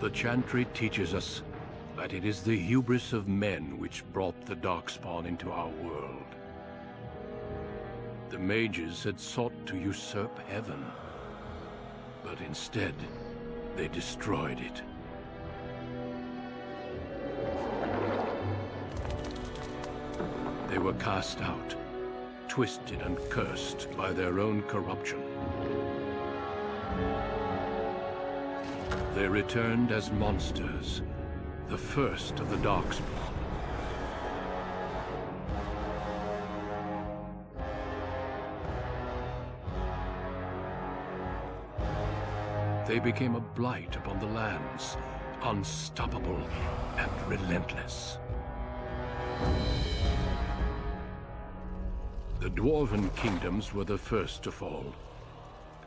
The Chantry teaches us that it is the hubris of men which brought the Darkspawn into our world. The mages had sought to usurp heaven, but instead, they destroyed it. They were cast out, twisted and cursed by their own corruption. They returned as monsters, the first of the Darkspawn. They became a blight upon the lands, unstoppable and relentless. The Dwarven kingdoms were the first to fall,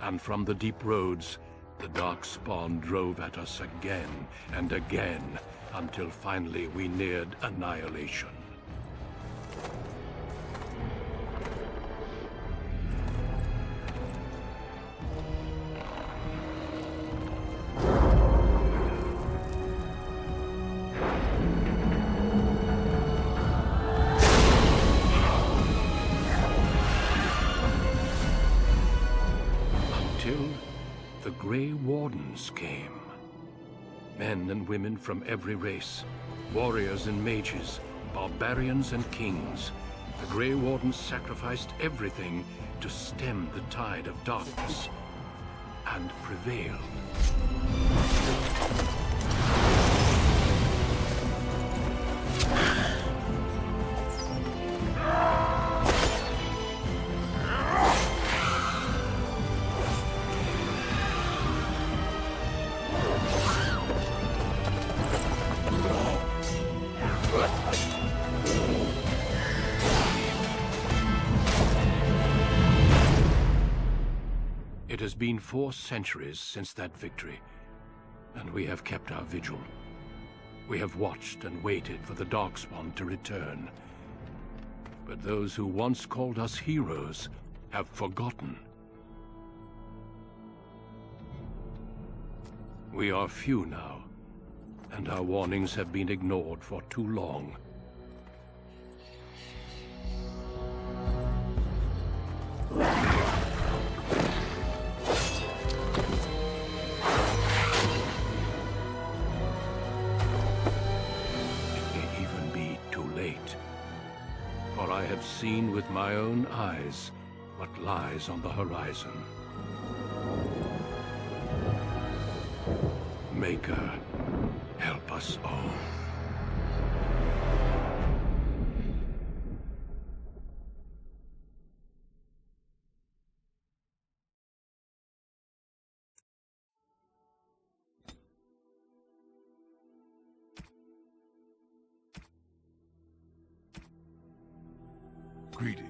and from the deep roads, the Darkspawn drove at us again and again, until finally we neared annihilation. The Grey Wardens came. Men and women from every race, warriors and mages, barbarians and kings. The Grey Wardens sacrificed everything to stem the tide of darkness, and prevailed. It has been 4 centuries since that victory, and we have kept our vigil. We have watched and waited for the Darkspawn to return. But those who once called us heroes have forgotten. We are few now, and our warnings have been ignored for too long. For I have seen with my own eyes what lies on the horizon. Maker, help us all. Greetings.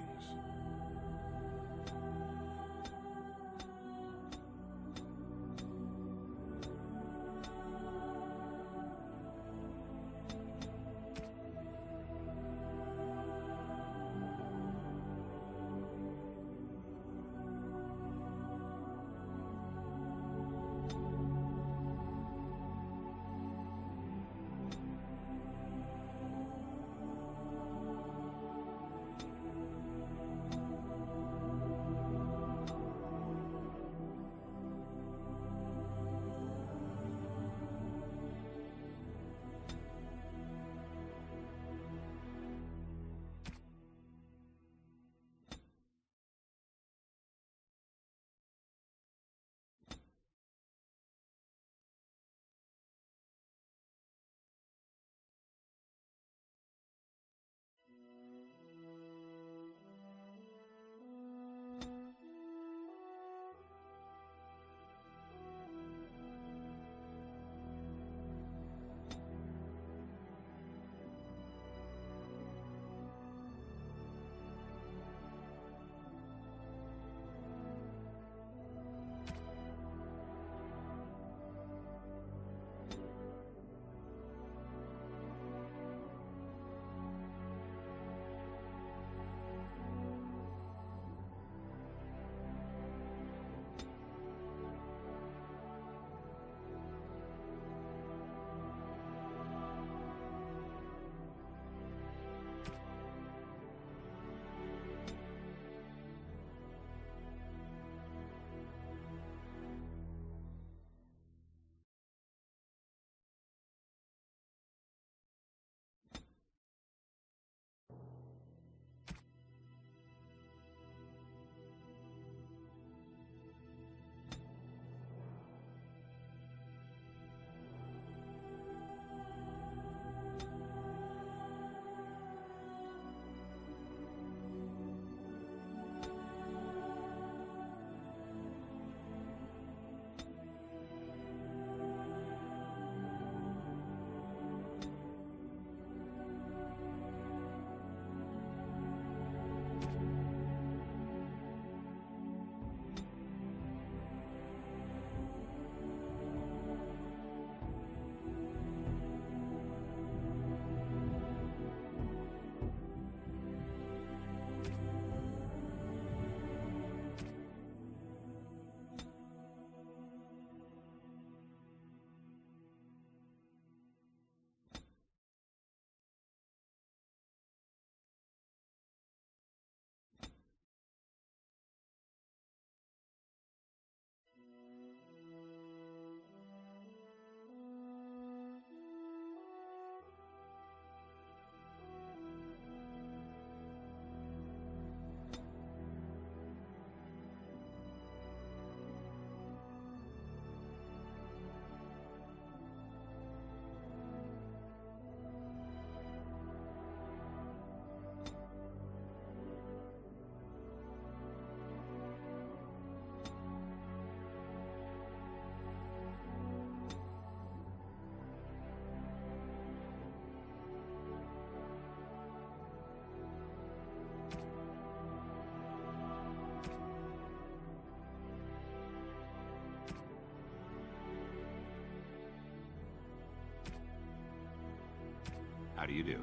How do you do?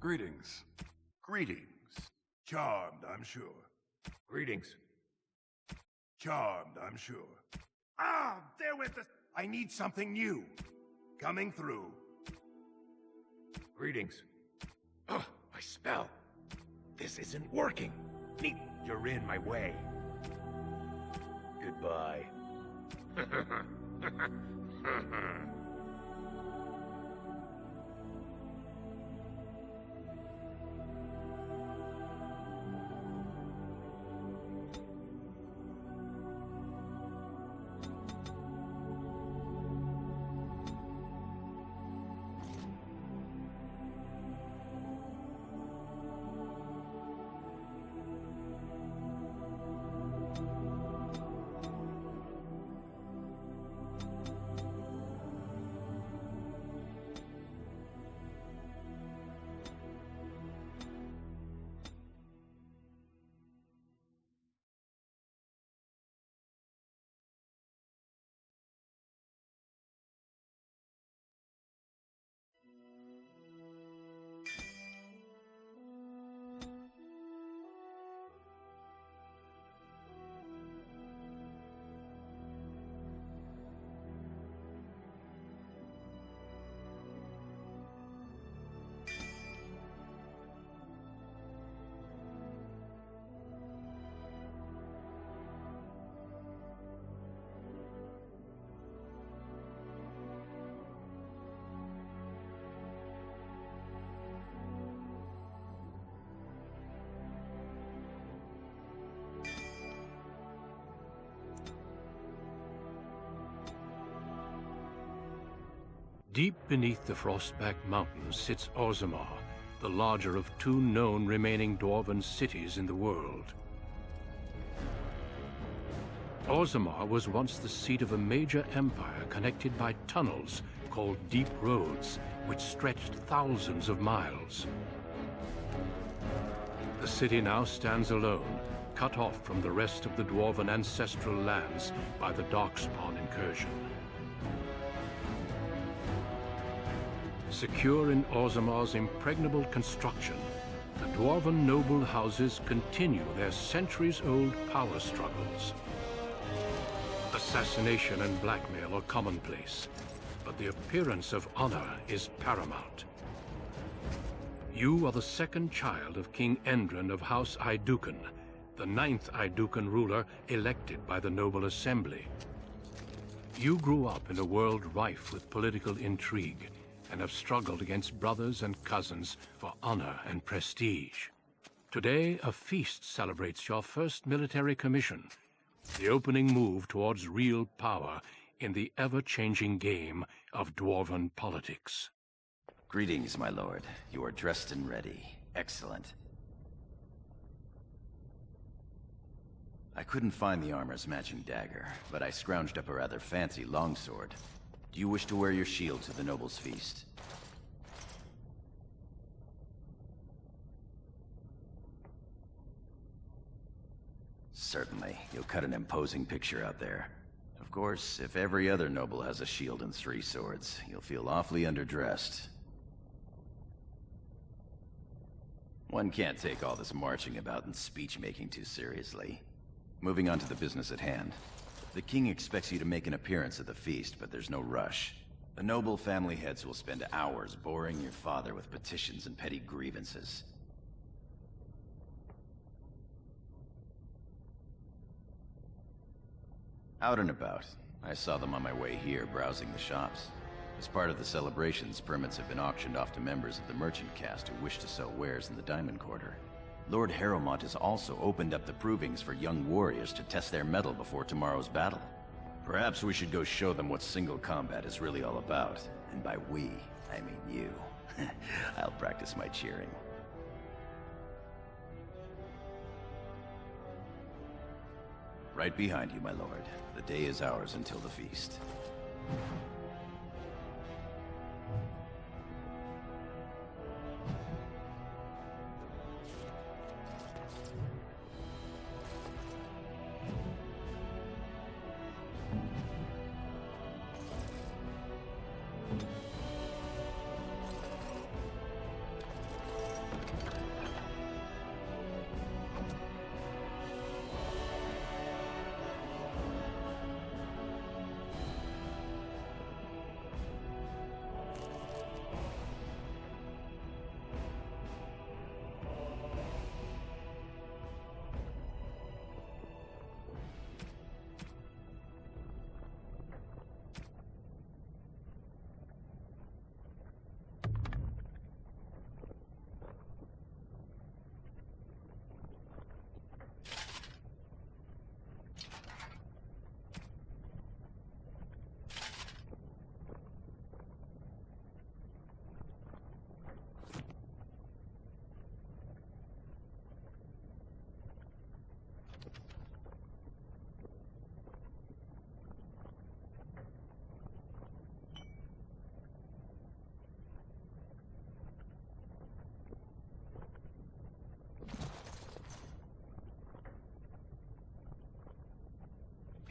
Greetings. Greetings. Charmed, I'm sure. Greetings. Charmed, I'm sure. Ah, there went the... I need something new. Coming through. Greetings. Ugh, my spell. This isn't working. You're in my way. Goodbye. Deep beneath the Frostback Mountains sits Orzammar, the larger of two known remaining dwarven cities in the world. Orzammar was once the seat of a major empire connected by tunnels called Deep Roads, which stretched thousands of miles. The city now stands alone, cut off from the rest of the dwarven ancestral lands by the Darkspawn incursion. Secure in Orzammar's impregnable construction, the dwarven noble houses continue their centuries-old power struggles. Assassination and blackmail are commonplace, but the appearance of honor is paramount. You are the second child of King Endren of House Aeducan, the 9th Aeducan ruler elected by the Noble Assembly. You grew up in a world rife with political intrigue, and have struggled against brothers and cousins for honor and prestige. Today, a feast celebrates your first military commission, the opening move towards real power in the ever-changing game of dwarven politics. Greetings, my lord. You are dressed and ready. Excellent. I couldn't find the armor's matching dagger, but I scrounged up a rather fancy longsword. Do you wish to wear your shield to the noble's feast? Certainly. You'll cut an imposing picture out there. Of course, if every other noble has a shield and 3 swords, you'll feel awfully underdressed. One can't take all this marching about and speech-making too seriously. Moving on to the business at hand. The king expects you to make an appearance at the feast, but there's no rush. The noble family heads will spend hours boring your father with petitions and petty grievances. Out and about. I saw them on my way here, browsing the shops. As part of the celebrations, permits have been auctioned off to members of the merchant caste who wish to sell wares in the Diamond Quarter. Lord Harrowmont has also opened up the provings for young warriors to test their mettle before tomorrow's battle. Perhaps we should go show them what single combat is really all about. And by we, I mean you. I'll practice my cheering. Right behind you, my lord. The day is ours until the feast.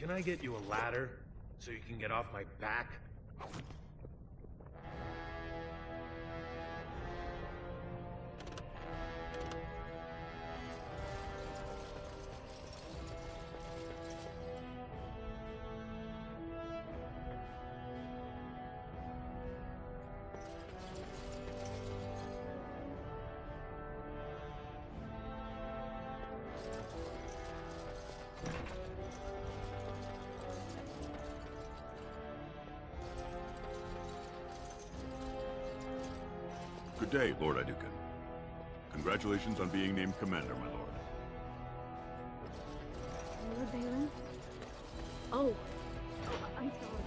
Can I get you a ladder so you can get off my back? Good day, Lord Adukin. Congratulations on being named commander, my lord. Lord Balin? Oh, I'm sorry.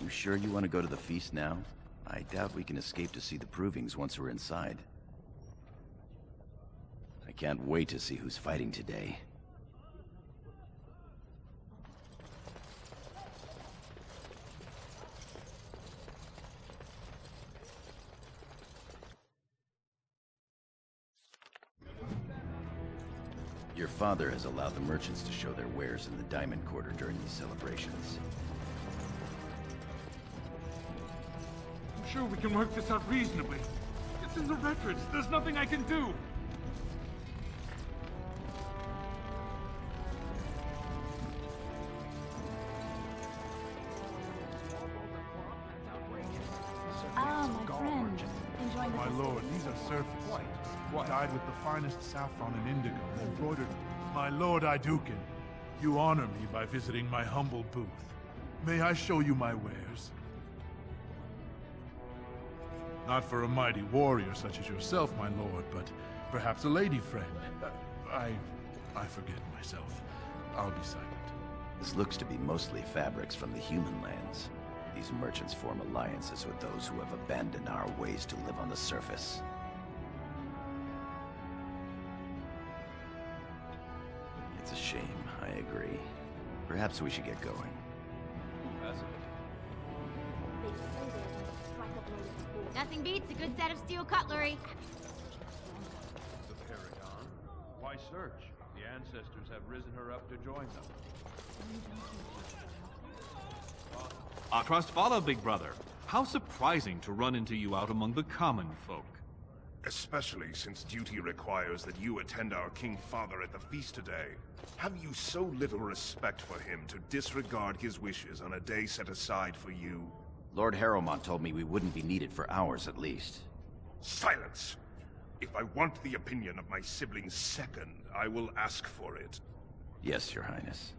You sure you want to go to the feast now? I doubt we can escape to see the provings once we're inside. I can't wait to see who's fighting today. Your father has allowed the merchants to show their wares in the Diamond Quarter during these celebrations. I'm sure we can work this out reasonably. It's in the records. There's nothing I can do. Ah, my friend. Enjoying the My lord, these are surface. Dyed with the finest saffron and indigo and embroidered. My lord Adukin, you honor me by visiting my humble booth. May I show you my wares? Not for a mighty warrior such as yourself, my lord, but perhaps a lady friend. I forget myself. I'll be silent. This looks to be mostly fabrics from the human lands. These merchants form alliances with those who have abandoned our ways to live on the surface. It's a shame, I agree. Perhaps we should get going. Nothing beats a good set of steel cutlery. The Paragon? Why search? The ancestors have risen her up to join them. Krustvala, big brother. How surprising to run into you out among the common folk. Especially since duty requires that you attend our King Father at the feast today. Have you so little respect for him to disregard his wishes on a day set aside for you? Lord Harrowmont told me we wouldn't be needed for hours at least. Silence! If I want the opinion of my siblings second, I will ask for it. Yes, Your Highness.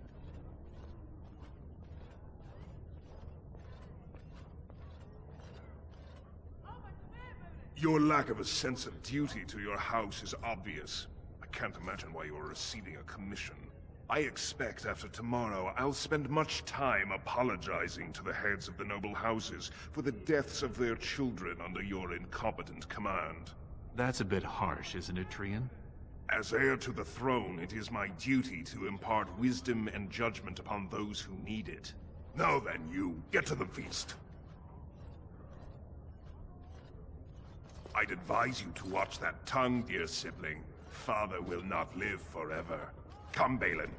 Your lack of a sense of duty to your house is obvious. I can't imagine why you are receiving a commission. I expect after tomorrow I'll spend much time apologizing to the heads of the noble houses for the deaths of their children under your incompetent command. That's a bit harsh, isn't it, Trian? As heir to the throne, it is my duty to impart wisdom and judgment upon those who need it. Now then, you, get to the feast. I'd advise you to watch that tongue, dear sibling. Father will not live forever. Come, Balin.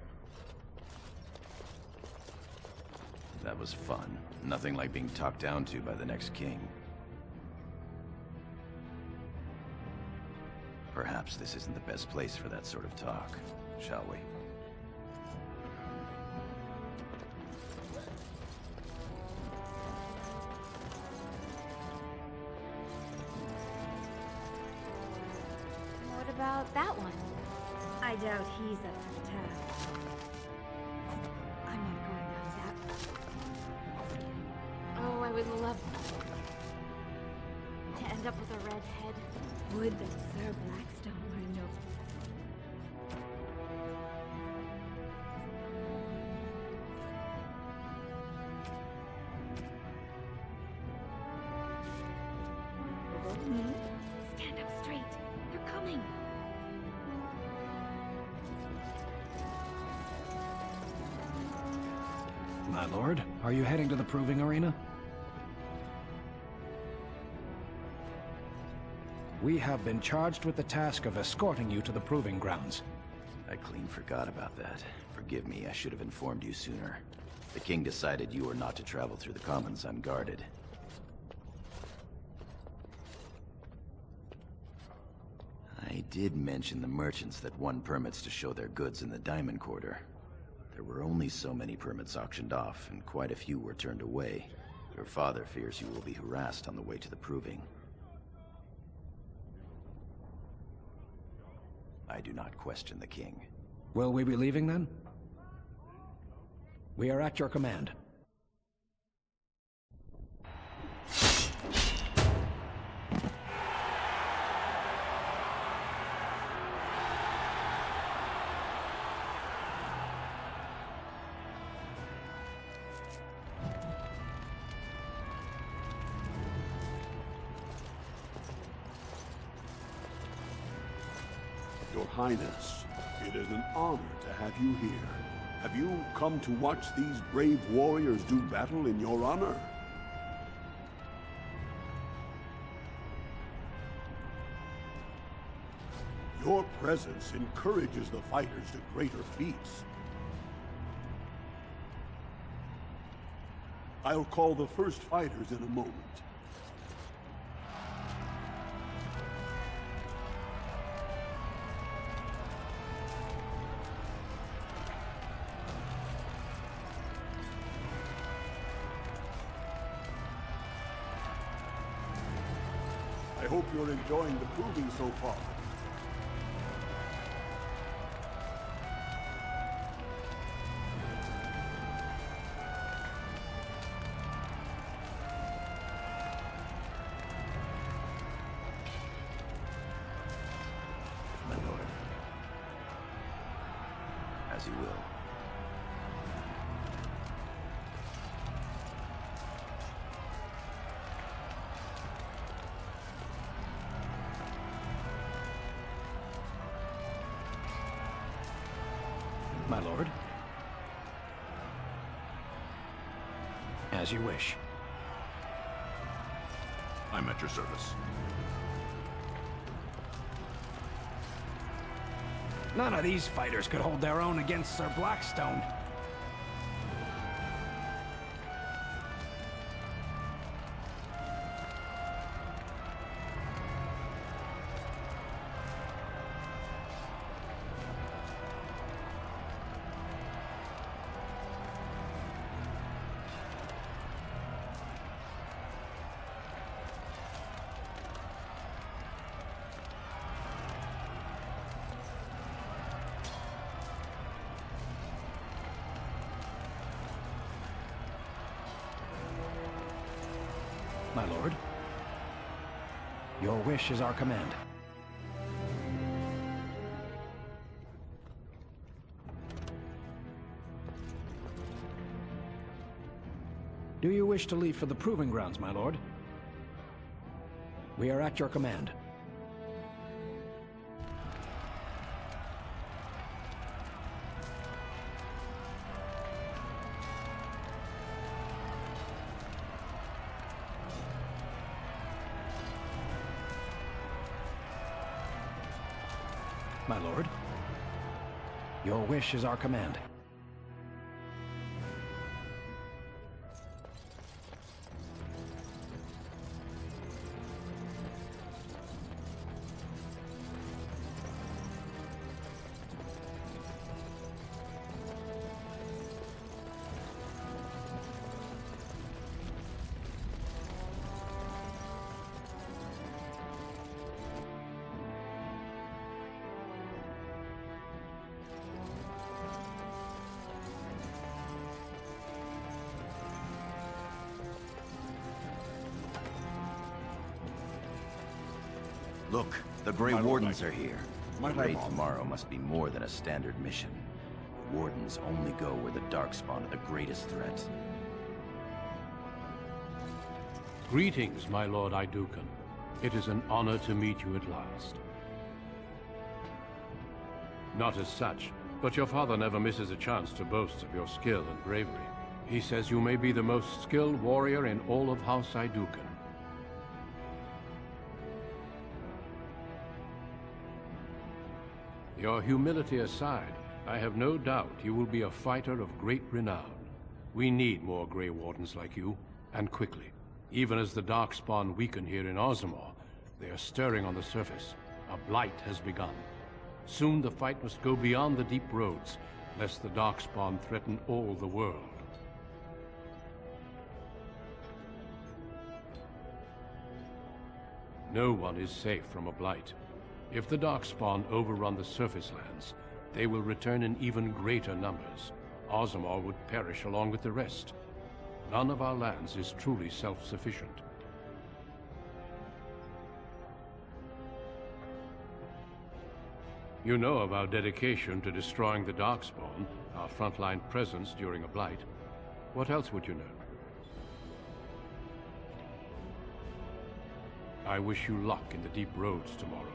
That was fun. Nothing like being talked down to by the next king. Perhaps this isn't the best place for that sort of talk, shall we? What about that one? I doubt he's up for the task. I'm not going down that. Oh, I would love to end up with a red head. Would that Sir Blackstone were no... Me? Stand up straight. They're coming. My lord, are you heading to the proving arena? We have been charged with the task of escorting you to the proving grounds. I clean forgot about that. Forgive me, I should have informed you sooner. The king decided you were not to travel through the commons unguarded. I did mention the merchants that won permits to show their goods in the Diamond Quarter. There were only so many permits auctioned off, and quite a few were turned away. Your father fears you will be harassed on the way to the proving. I do not question the king. Will we be leaving then? We are at your command. Your Highness, it is an honor to have you here. Have you come to watch these brave warriors do battle in your honor? Your presence encourages the fighters to greater feats. I'll call the first fighters in a moment. I hope you're enjoying the proving so far. My lord. As you will. My lord. As you wish. I'm at your service. None of these fighters could hold their own against Sir Blackstone. My lord. Your wish is our command. Do you wish to leave for the proving grounds, my lord? We are at your command. My lord. Your wish is our command. Look, the Grey Wardens are here. The Might I raid follow? tomorrow must be more than a standard mission. The Wardens only go where the Darkspawn are the greatest threat. Greetings, my lord Idukan. It is an honor to meet you at last. Not as such, but your father never misses a chance to boast of your skill and bravery. He says you may be the most skilled warrior in all of House Ayduken. Your humility aside, I have no doubt you will be a fighter of great renown. We need more Grey Wardens like you, and quickly. Even as the Darkspawn weaken here in Ozamor, they are stirring on the surface. A blight has begun. Soon the fight must go beyond the deep roads, lest the Darkspawn threaten all the world. No one is safe from a blight. If the Darkspawn overrun the surface lands, they will return in even greater numbers. Ozamor would perish along with the rest. None of our lands is truly self-sufficient. You know of our dedication to destroying the Darkspawn, our frontline presence during a blight. What else would you know? I wish you luck in the deep roads tomorrow.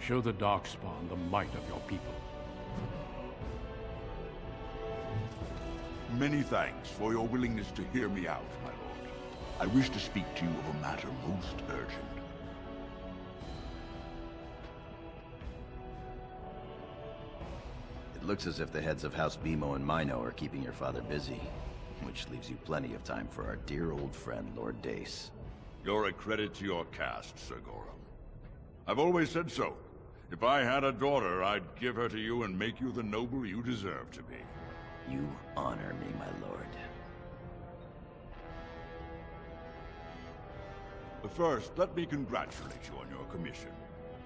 Show the Darkspawn the might of your people. Many thanks for your willingness to hear me out, my lord. I wish to speak to you of a matter most urgent. It looks as if the heads of House Beemo and Mino are keeping your father busy, which leaves you plenty of time for our dear old friend, Lord Dace. You're a credit to your caste, Sir Gorham. I've always said so. If I had a daughter, I'd give her to you and make you the noble you deserve to be. You honor me, my lord. First, let me congratulate you on your commission.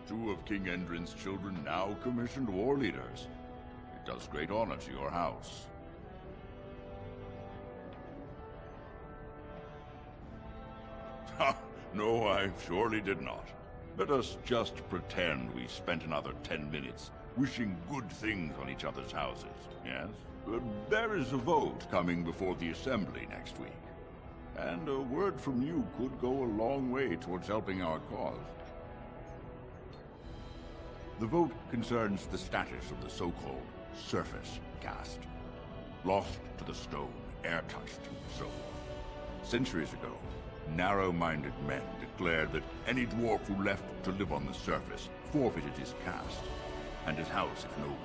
2 of King Endrin's children now commissioned war leaders. It does great honor to your house. Ha! No, I surely did not. Let us just pretend we spent another 10 minutes wishing good things on each other's houses, yes? There is a vote coming before the Assembly next week. And a word from you could go a long way towards helping our cause. The vote concerns the status of the so-called surface caste. Lost to the stone, air-touched, and so forth. Centuries ago, narrow-minded men declared that any dwarf who left to live on the surface forfeited his caste, and his house if noble.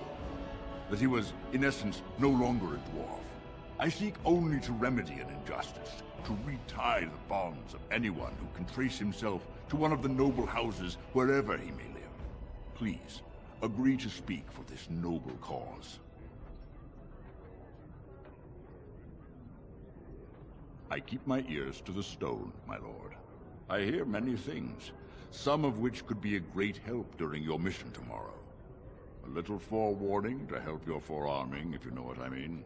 That he was, in essence, no longer a dwarf. I seek only to remedy an injustice, to retie the bonds of anyone who can trace himself to one of the noble houses wherever he may live. Please, agree to speak for this noble cause. I keep my ears to the stone, my lord. I hear many things, some of which could be a great help during your mission tomorrow. A little forewarning to help your forearming, if you know what I mean.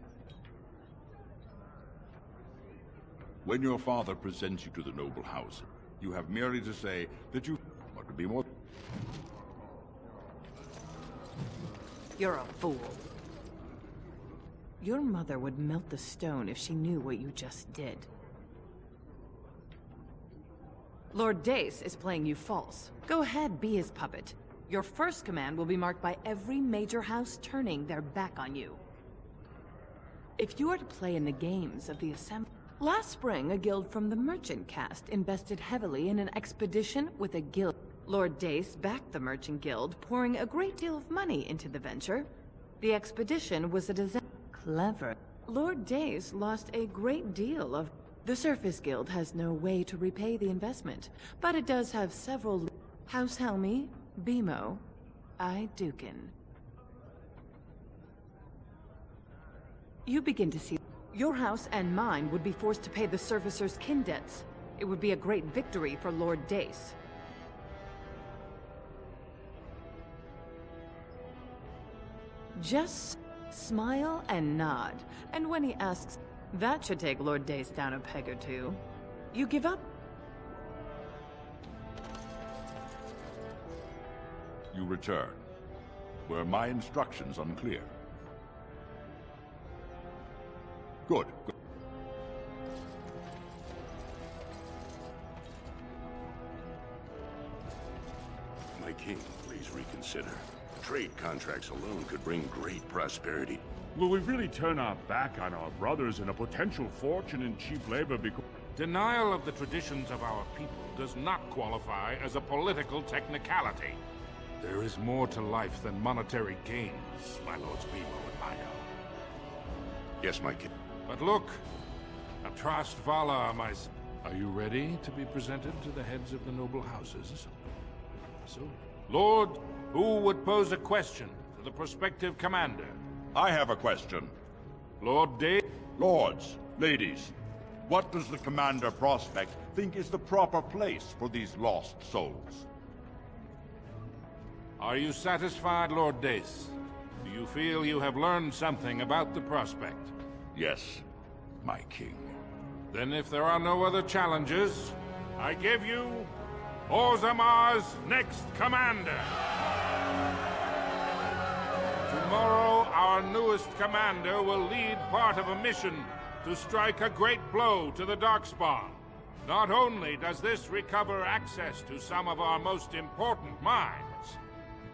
When your father presents you to the noble house, you have merely to say that you want to be more... You're a fool. Your mother would melt the stone if she knew what you just did. Lord Dace is playing you false. Go ahead, be his puppet. Your first command will be marked by every major house turning their back on you. If you are to play in the games of the Assembly... Last spring, a guild from the Merchant caste invested heavily in an expedition with a guild. Lord Dace backed the Merchant Guild, pouring a great deal of money into the venture. The expedition was a disaster. Clever. Lord Dace lost a great deal of... The Surface Guild has no way to repay the investment, but it does have several... House Helmi, Beemo, Ayduken. You begin to see... Your house and mine would be forced to pay the Surfacer's kin debts. It would be a great victory for Lord Dace. Just smile and nod, and when he asks, that should take Lord Dace down a peg or two. You give up? You return. Were my instructions unclear? Good. My king, please reconsider. Trade contracts alone could bring great prosperity. Will we really turn our back on our brothers and a potential fortune in cheap labor because... Denial of the traditions of our people does not qualify as a political technicality. There is more to life than monetary gains, my lords Beemo and Mino. Yes, my king. But look, Atrast Vala, Are you ready to be presented to the heads of the noble houses? So, Lord, who would pose a question to the prospective commander? I have a question. Lord Day? Lords, ladies, what does the Commander Prospect think is the proper place for these lost souls? Are you satisfied, Lord Dace? Do you feel you have learned something about the Prospect? Yes, my king. Then if there are no other challenges, I give you Orzammar's next commander. Tomorrow, our newest commander will lead part of a mission to strike a great blow to the Darkspawn. Not only does this recover access to some of our most important mines,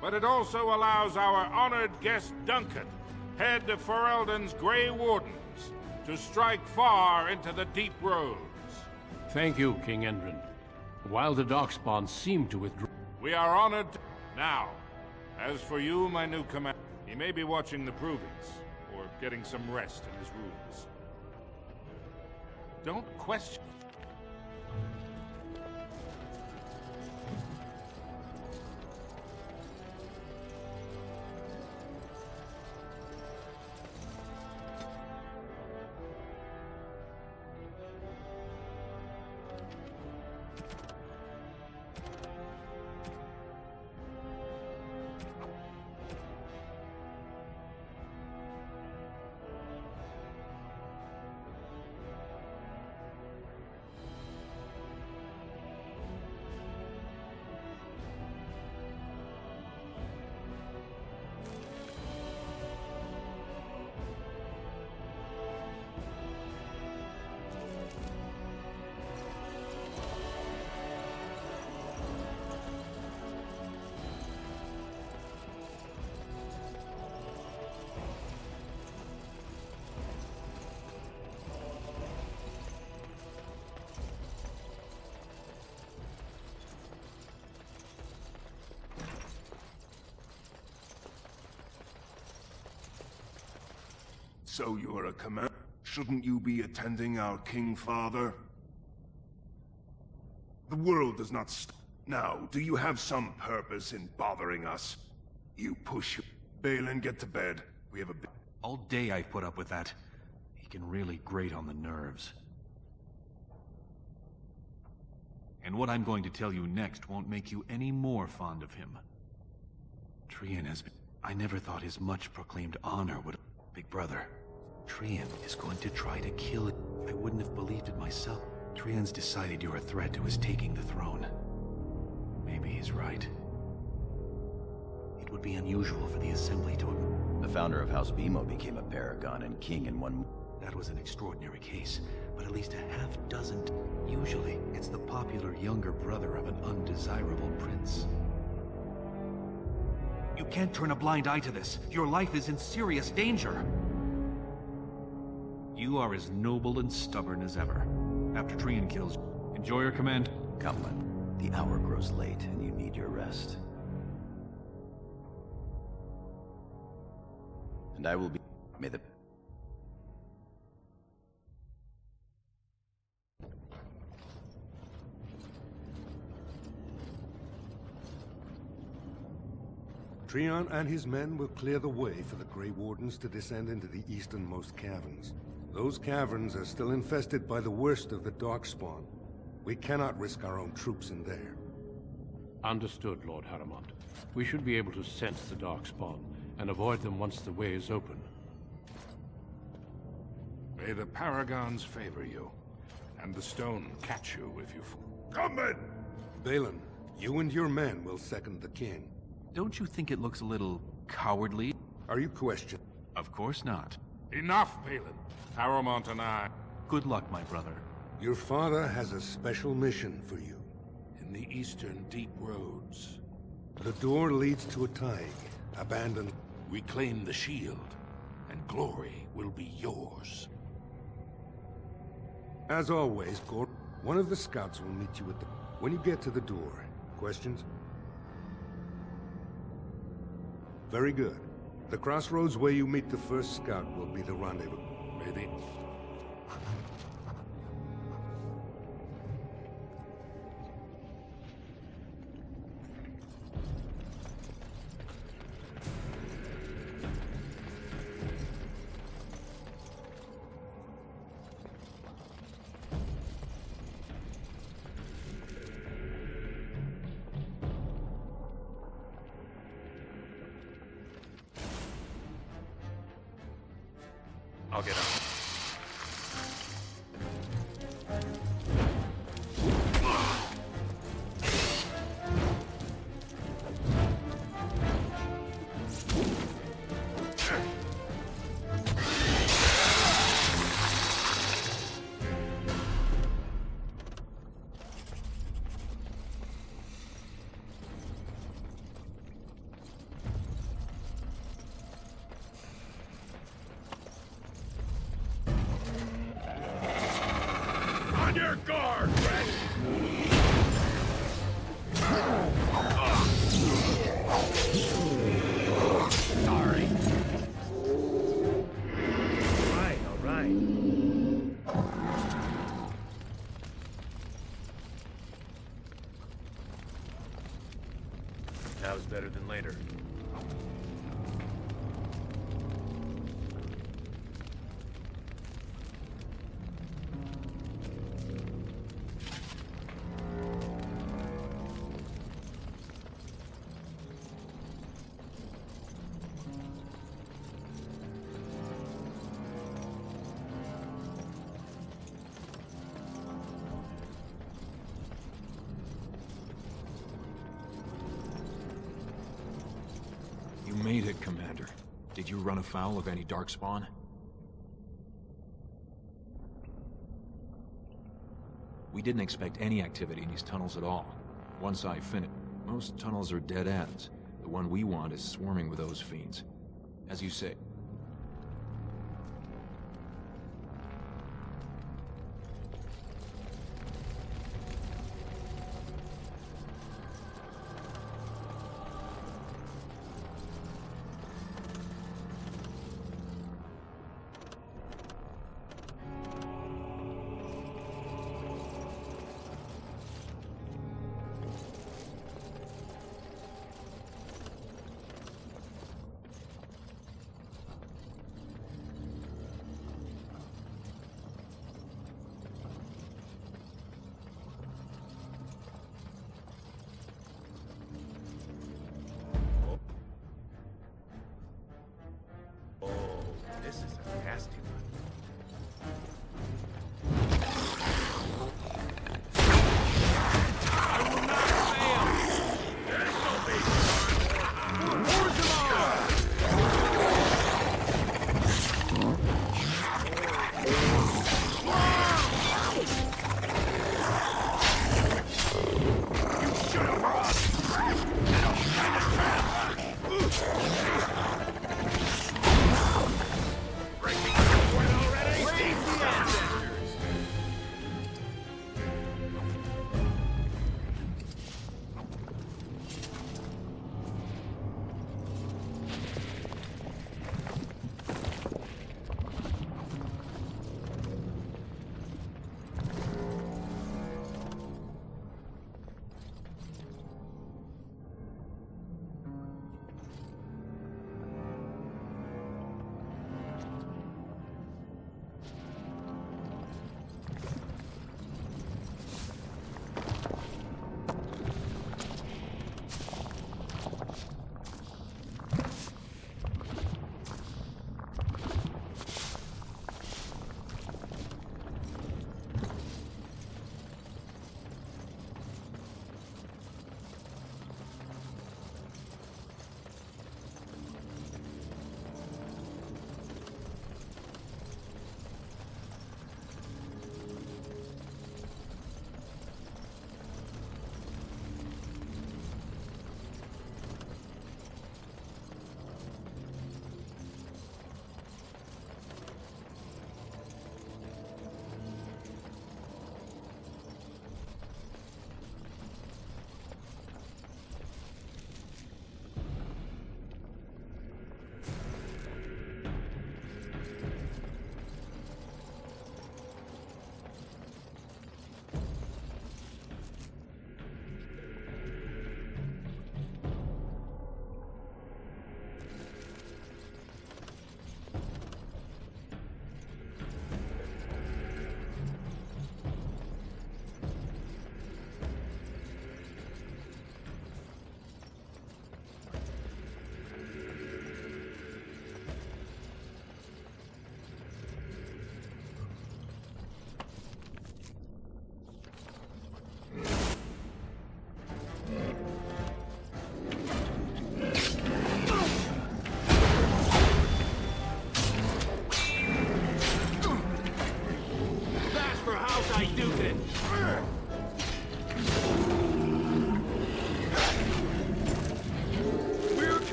but it also allows our honored guest Duncan, head of Ferelden's Grey Wardens, to strike far into the deep roads. Thank you, King Endrin. While the Darkspawn seem to withdraw... We are honored now. As for you, my new commander, he may be watching the provings, or getting some rest in his rooms. Don't question... So you're a commander? Shouldn't you be attending our King Father? The world does not stop. Now, do you have some purpose in bothering us? You push... Balin, get to bed. We have a... All day I've put up with that. He can really grate on the nerves. And what I'm going to tell you next won't make you any more fond of him. Trian has been... I never thought his much-proclaimed honor would... Big brother, Trian is going to try to kill it. I wouldn't have believed it myself. Trian's decided you're a threat to his taking the throne. Maybe he's right. It would be unusual for the Assembly to... The founder of House Beemo became a paragon and king in one... That was an extraordinary case, but at least a half-dozen... Usually, it's the popular younger brother of an undesirable prince. You can't turn a blind eye to this. Your life is in serious danger. You are as noble and stubborn as ever. After Trian kills you, enjoy your command. Come on. The hour grows late and you need your rest. And I will be... May the... Trian and his men will clear the way for the Grey Wardens to descend into the easternmost caverns. Those caverns are still infested by the worst of the Darkspawn. We cannot risk our own troops in there. Understood, Lord Harrowmont. We should be able to sense the Darkspawn and avoid them once the way is open. May the Paragons favor you, and the stone catch you if you... Come in! Balin, you and your men will second the king. Don't you think it looks a little cowardly? Are you questioned? Of course not. Enough, Balin. Harrowmont and I... Good luck, my brother. Your father has a special mission for you. In the eastern deep roads, The door leads to a Taig, abandoned. We claim the shield, and glory will be yours. As always, Gor, one of the scouts will meet you at the... When you get to the door, questions? Very good. The crossroads where you meet the first scout will be the rendezvous. Maybe. I'll get up. On your guard, Red! Sorry. All right. Now is better than later. You made it, Commander. Did you run afoul of any Darkspawn? We didn't expect any activity in these tunnels at all. Once I finished, most tunnels are dead ends. The one we want is swarming with those fiends. As you say.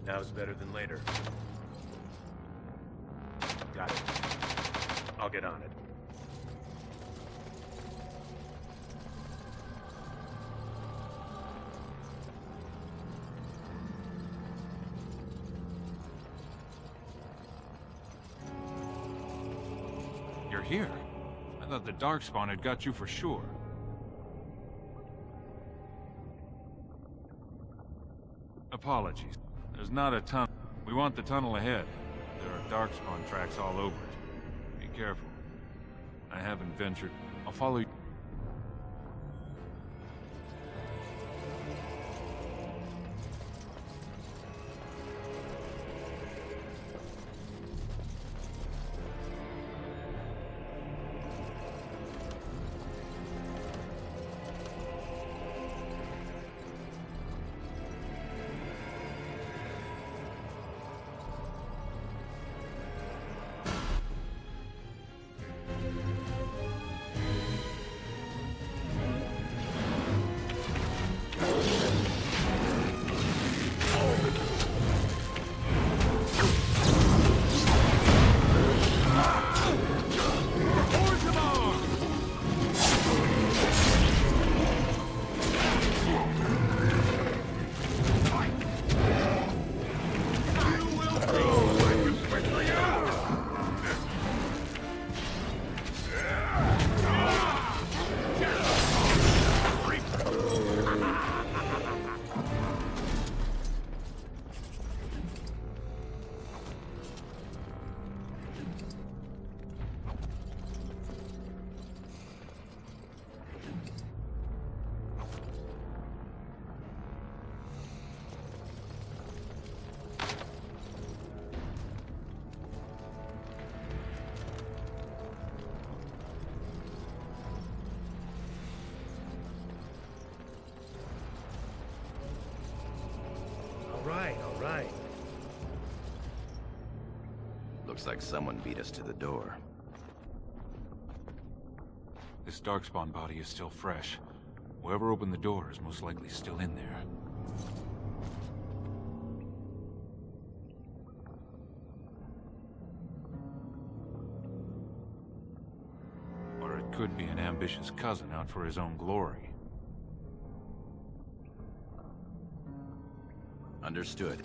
Now's better than later. Got it. I'll get on it. You're here? I thought the Darkspawn had got you for sure. Apologies. There's not a tunnel. We want the tunnel ahead. There are Darkspawn tracks all over it. Be careful. I haven't ventured. I'll follow you. All right. Looks like someone beat us to the door. This Darkspawn body is still fresh. Whoever opened the door is most likely still in there. Or it could be an ambitious cousin out for his own glory. Understood.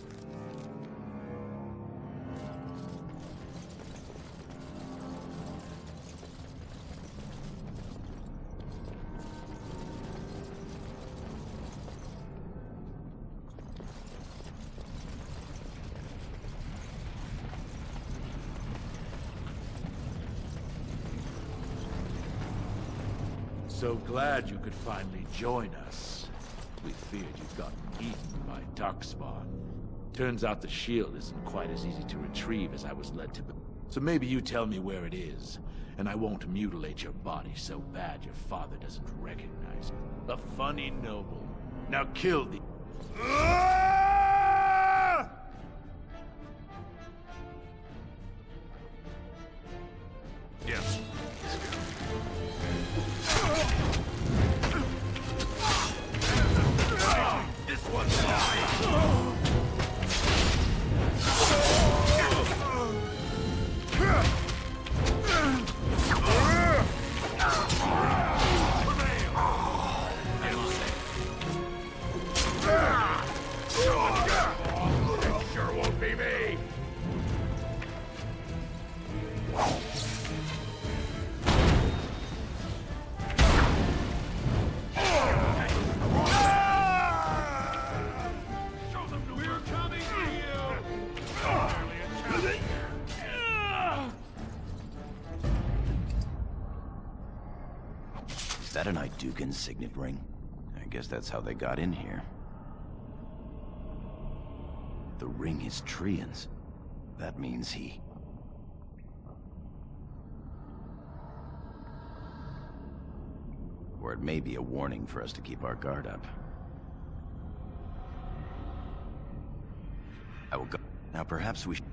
So glad you could finally join us. We feared you'd gotten eaten by Darkspawn. Turns out the shield isn't quite as easy to retrieve as I was led to believe. So maybe you tell me where it is, and I won't mutilate your body so bad your father doesn't recognize it. A funny noble. Now kill the... Yes. This one's mine! It sure won't be me! Is that an Idukan signet ring? I guess that's how they got in here. The ring is Trian's. That means he... Or it may be a warning for us to keep our guard up. I will go... Now perhaps we should...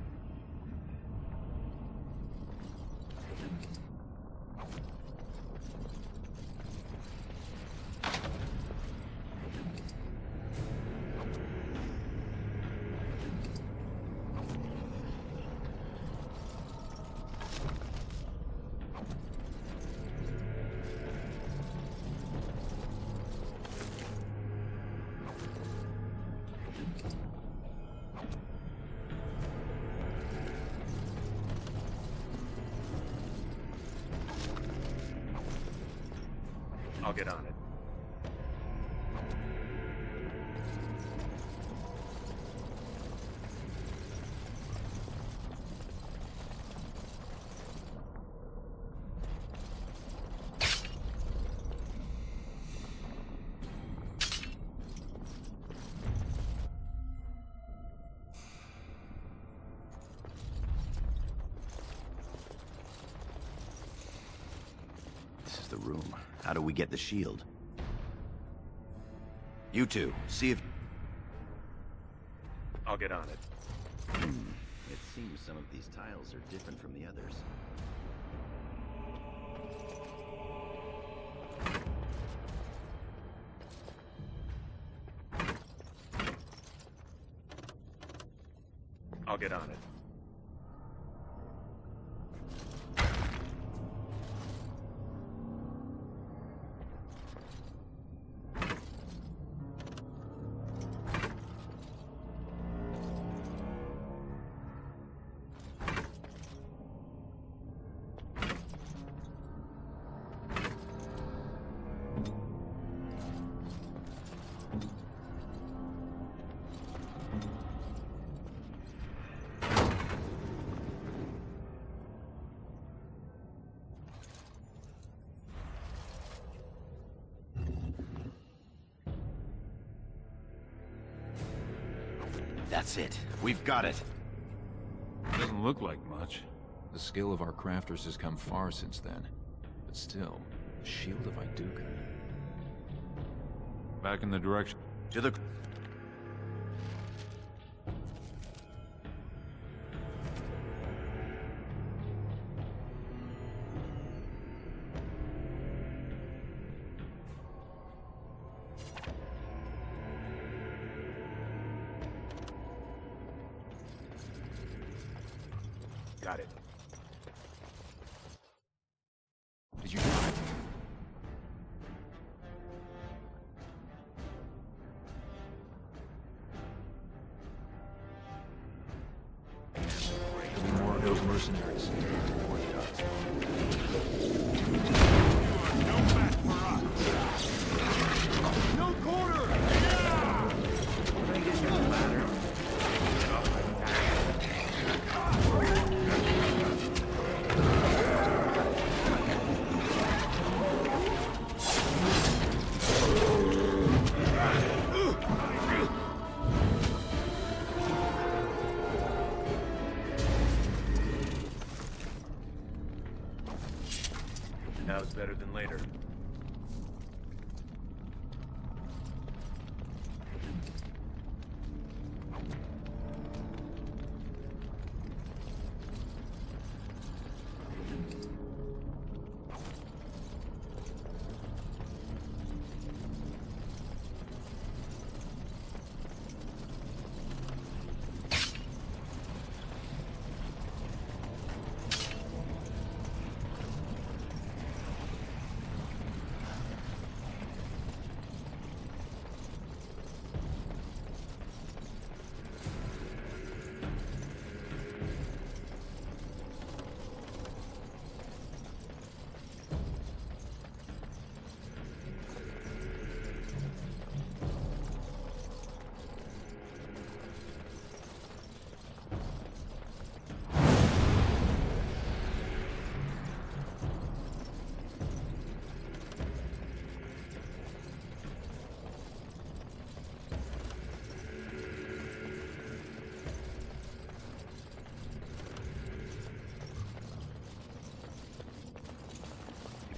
I'll get on it. This is the room. How do we get the shield? You two, see if... I'll get on it. It seems some of these tiles are different from the others. I'll get on it. That's it. We've got it. Doesn't look like much. The skill of our crafters has come far since then. But still, the Shield of Iduka. Back in the direction... To the... Got it. Did you... More of those mercenaries. No quarter! Now's better than later.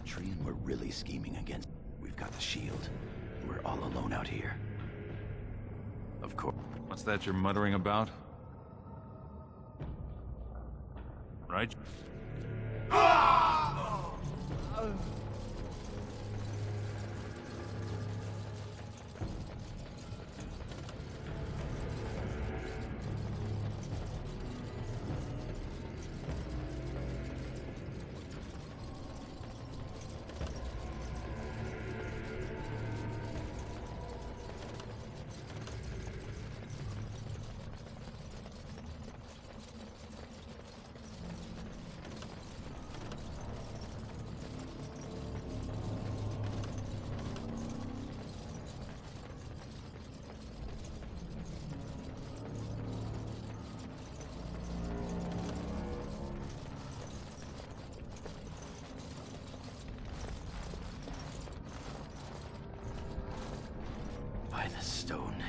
Trian were really scheming against... We've got the shield. We're all alone out here. Of course. What's that you're muttering about? Right?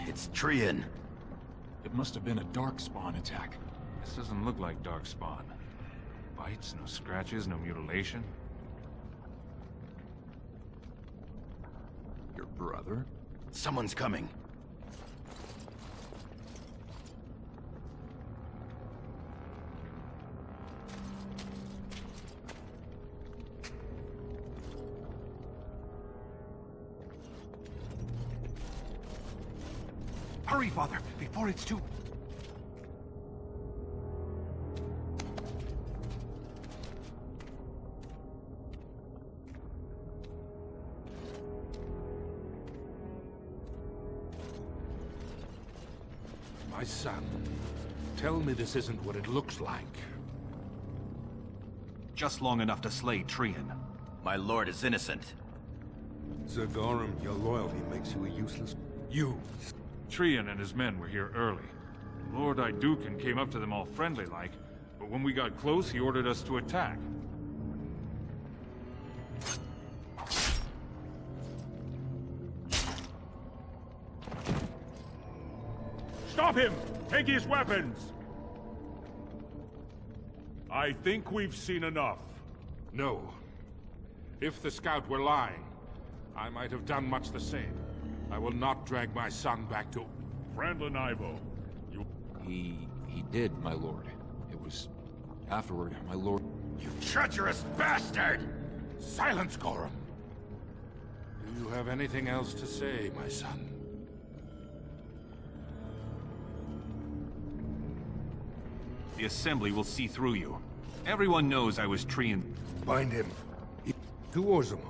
It's Trian. It must have been a Darkspawn attack. This doesn't look like Darkspawn. Bites, no scratches, no mutilation. Your brother? Someone's coming. Hurry, Father, before it's too... My son, tell me this isn't what it looks like. Just long enough to slay Trian. My lord is innocent. Sir Gorham, your loyalty makes you a useless... You! Trian and his men were here early. Lord Iduken came up to them all friendly-like, but when we got close, he ordered us to attack. Stop him! Take his weapons! I think we've seen enough. No. If the scout were lying, I might have done much the same. I will not drag my son back to... Frandlin Ivo, you... He did, my lord. It was... afterward, my lord... You treacherous bastard! Silence, Gorham! Do you have anything else to say, my son? The Assembly will see through you. Everyone knows I was Trian. Bind him. To Orzammar.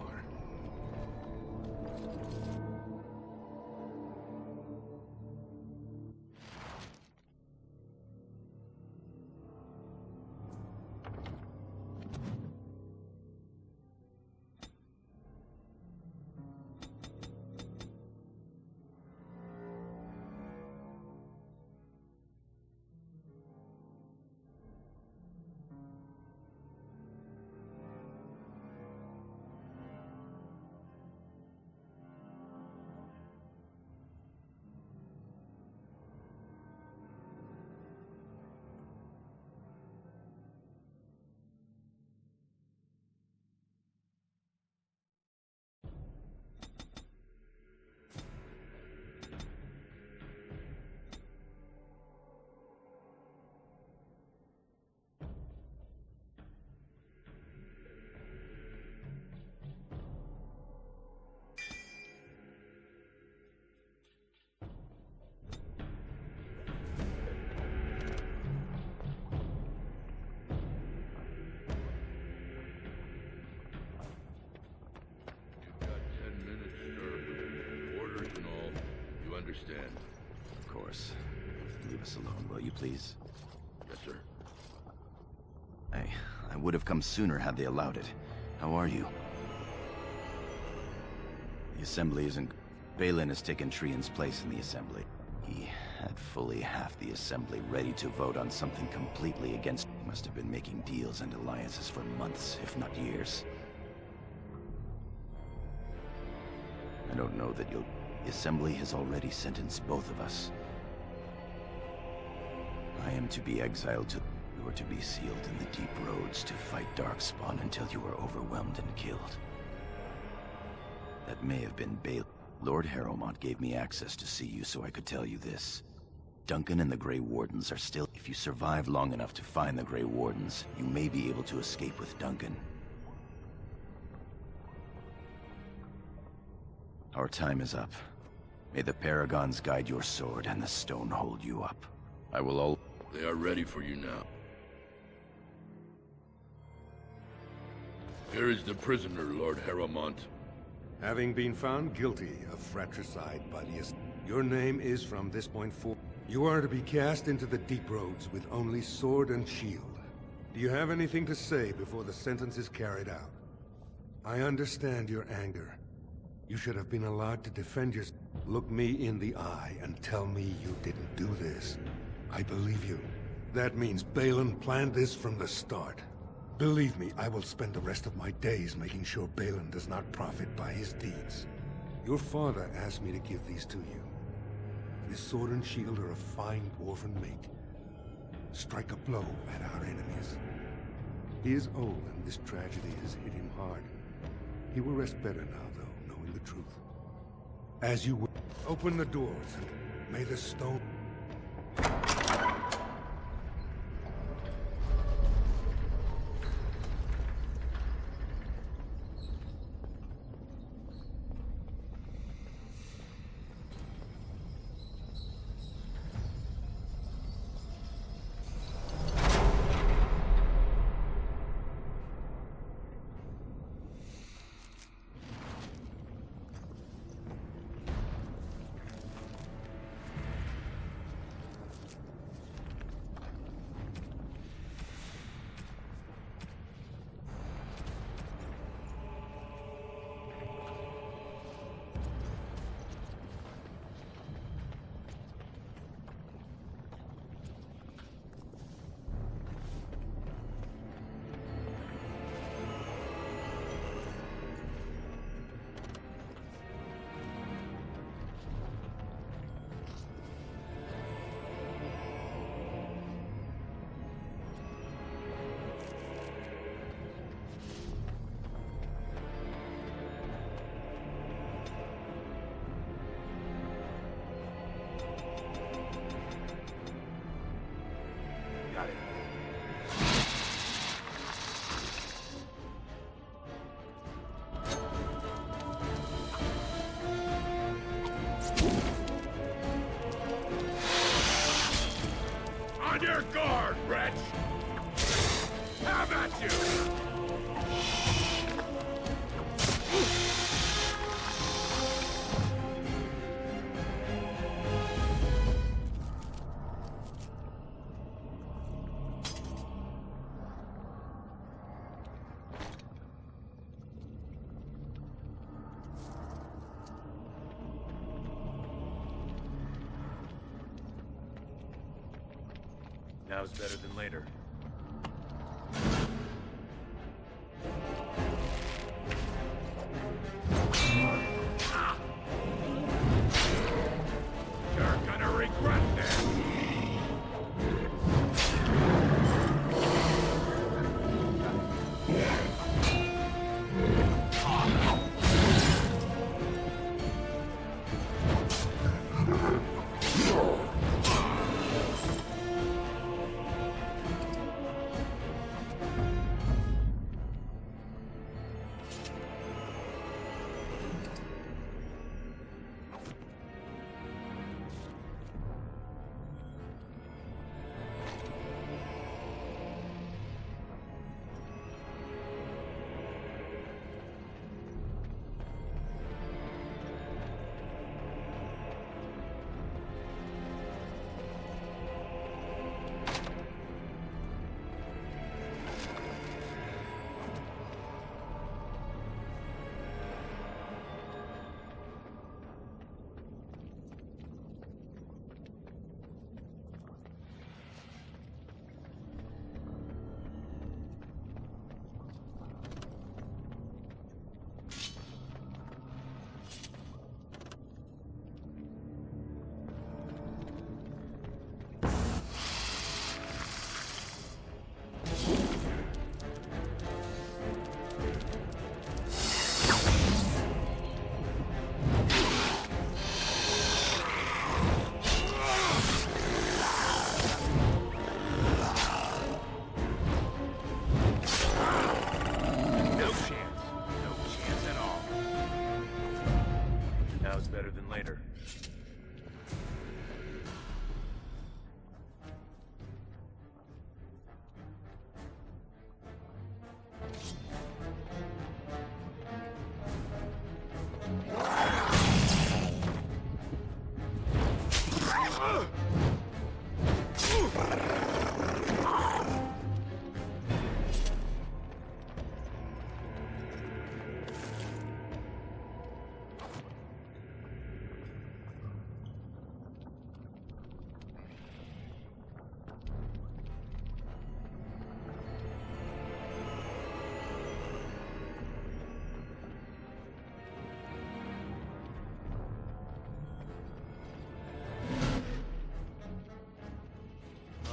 Understand? Of course. Leave us alone, will you please? Yes, sir. I would have come sooner had they allowed it. How are you? The Assembly isn't... Balin has taken Trian's place in the Assembly. He had fully half the Assembly ready to vote on something completely against... Must have been making deals and alliances for months, if not years. I don't know that you'll... The Assembly has already sentenced both of us. I am to be exiled to... You are to be sealed in the deep roads to fight Darkspawn until you are overwhelmed and killed. That may have been Balin. Lord Harrowmont gave me access to see you so I could tell you this. Duncan and the Grey Wardens are still... If you survive long enough to find the Grey Wardens, you may be able to escape with Duncan. Our time is up. May the Paragons guide your sword and the stone hold you up. I will all... They are ready for you now. Here is the prisoner, Lord Harrowmont. Having been found guilty of fratricide by the... Your name is from this point forward. You are to be cast into the deep roads with only sword and shield. Do you have anything to say before the sentence is carried out? I understand your anger. You should have been allowed to defend yourself. Look me in the eye and tell me you didn't do this. I believe you. That means Balin planned this from the start. Believe me, I will spend the rest of my days making sure Balin does not profit by his deeds. Your father asked me to give these to you. This sword and shield are a fine dwarven make. Strike a blow at our enemies. He is old, and this tragedy has hit him hard. He will rest better now, though, knowing the truth. As you will, open the doors, and may the stone... Got it. On your guard, wretch! Have at you! Now's better than later. You're gonna regret this!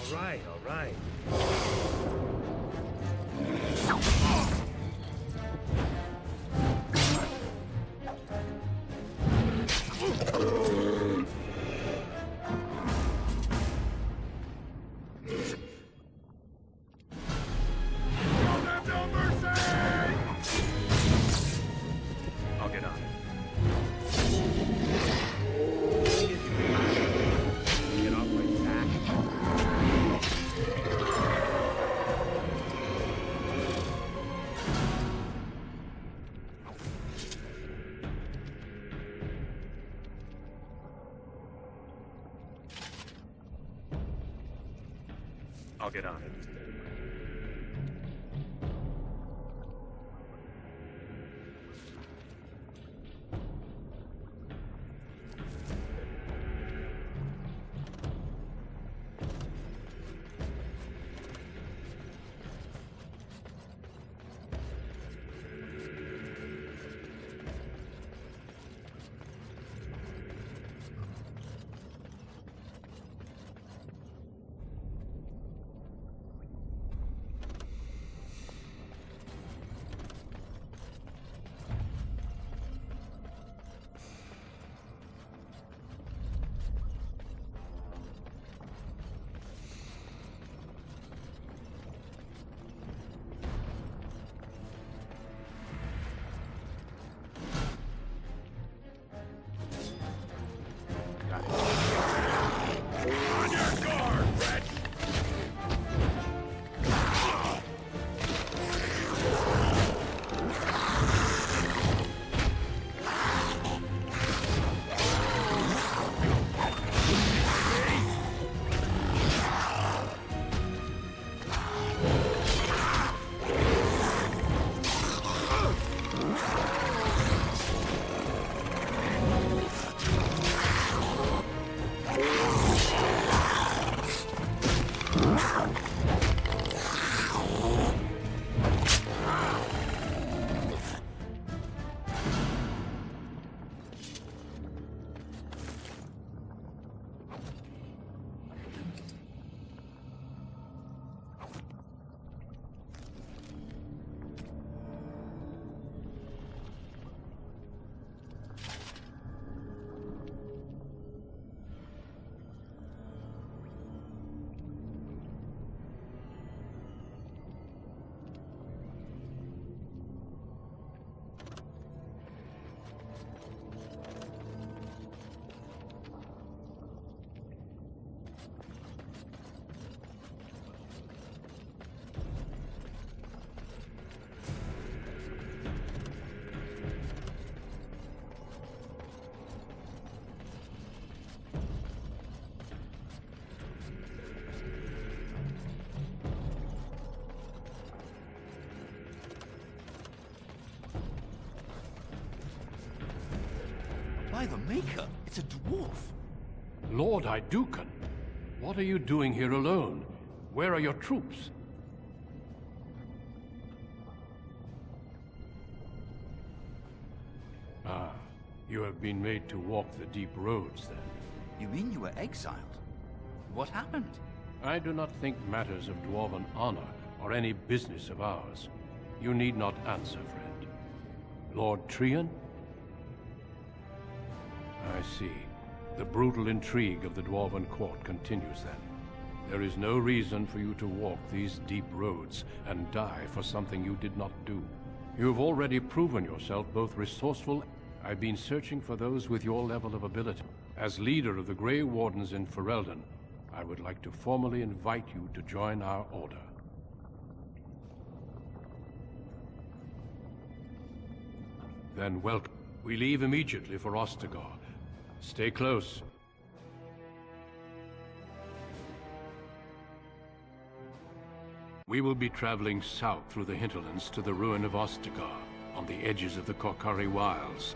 All right, all right. I'll get on it. Get off my back. I'll get on it. On your guard, wretch! By the Maker, it's a dwarf. Lord Iduken, what are you doing here alone? Where are your troops? Ah, you have been made to walk the deep roads, then. You mean you were exiled? What happened? I do not think matters of Dwarven honor are any business of ours. You need not answer, friend. Lord Trian? I see. The brutal intrigue of the Dwarven court continues then. There is no reason for you to walk these deep roads and die for something you did not do. You have already proven yourself both resourceful. I've been searching for those with your level of ability. As leader of the Grey Wardens in Ferelden, I would like to formally invite you to join our order. Then welcome. We leave immediately for Ostagar. Stay close. We will be traveling south through the hinterlands to the ruin of Ostagar, on the edges of the Korcari Wilds.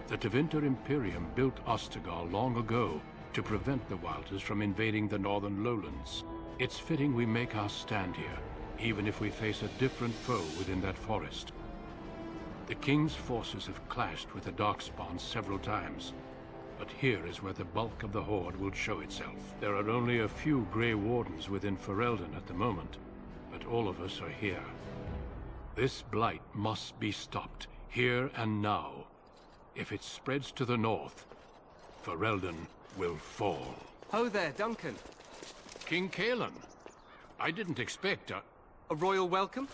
The Tevinter Imperium built Ostagar long ago to prevent the Wilders from invading the northern lowlands. It's fitting we make our stand here, even if we face a different foe within that forest. The King's forces have clashed with the Darkspawn several times, But here is where the bulk of the Horde will show itself. There are only a few Grey Wardens within Ferelden at the moment, but all of us are here. This blight must be stopped, here and now. If it spreads to the north, Ferelden will fall. Ho there, Duncan. King Cailan. I didn't expect a royal welcome?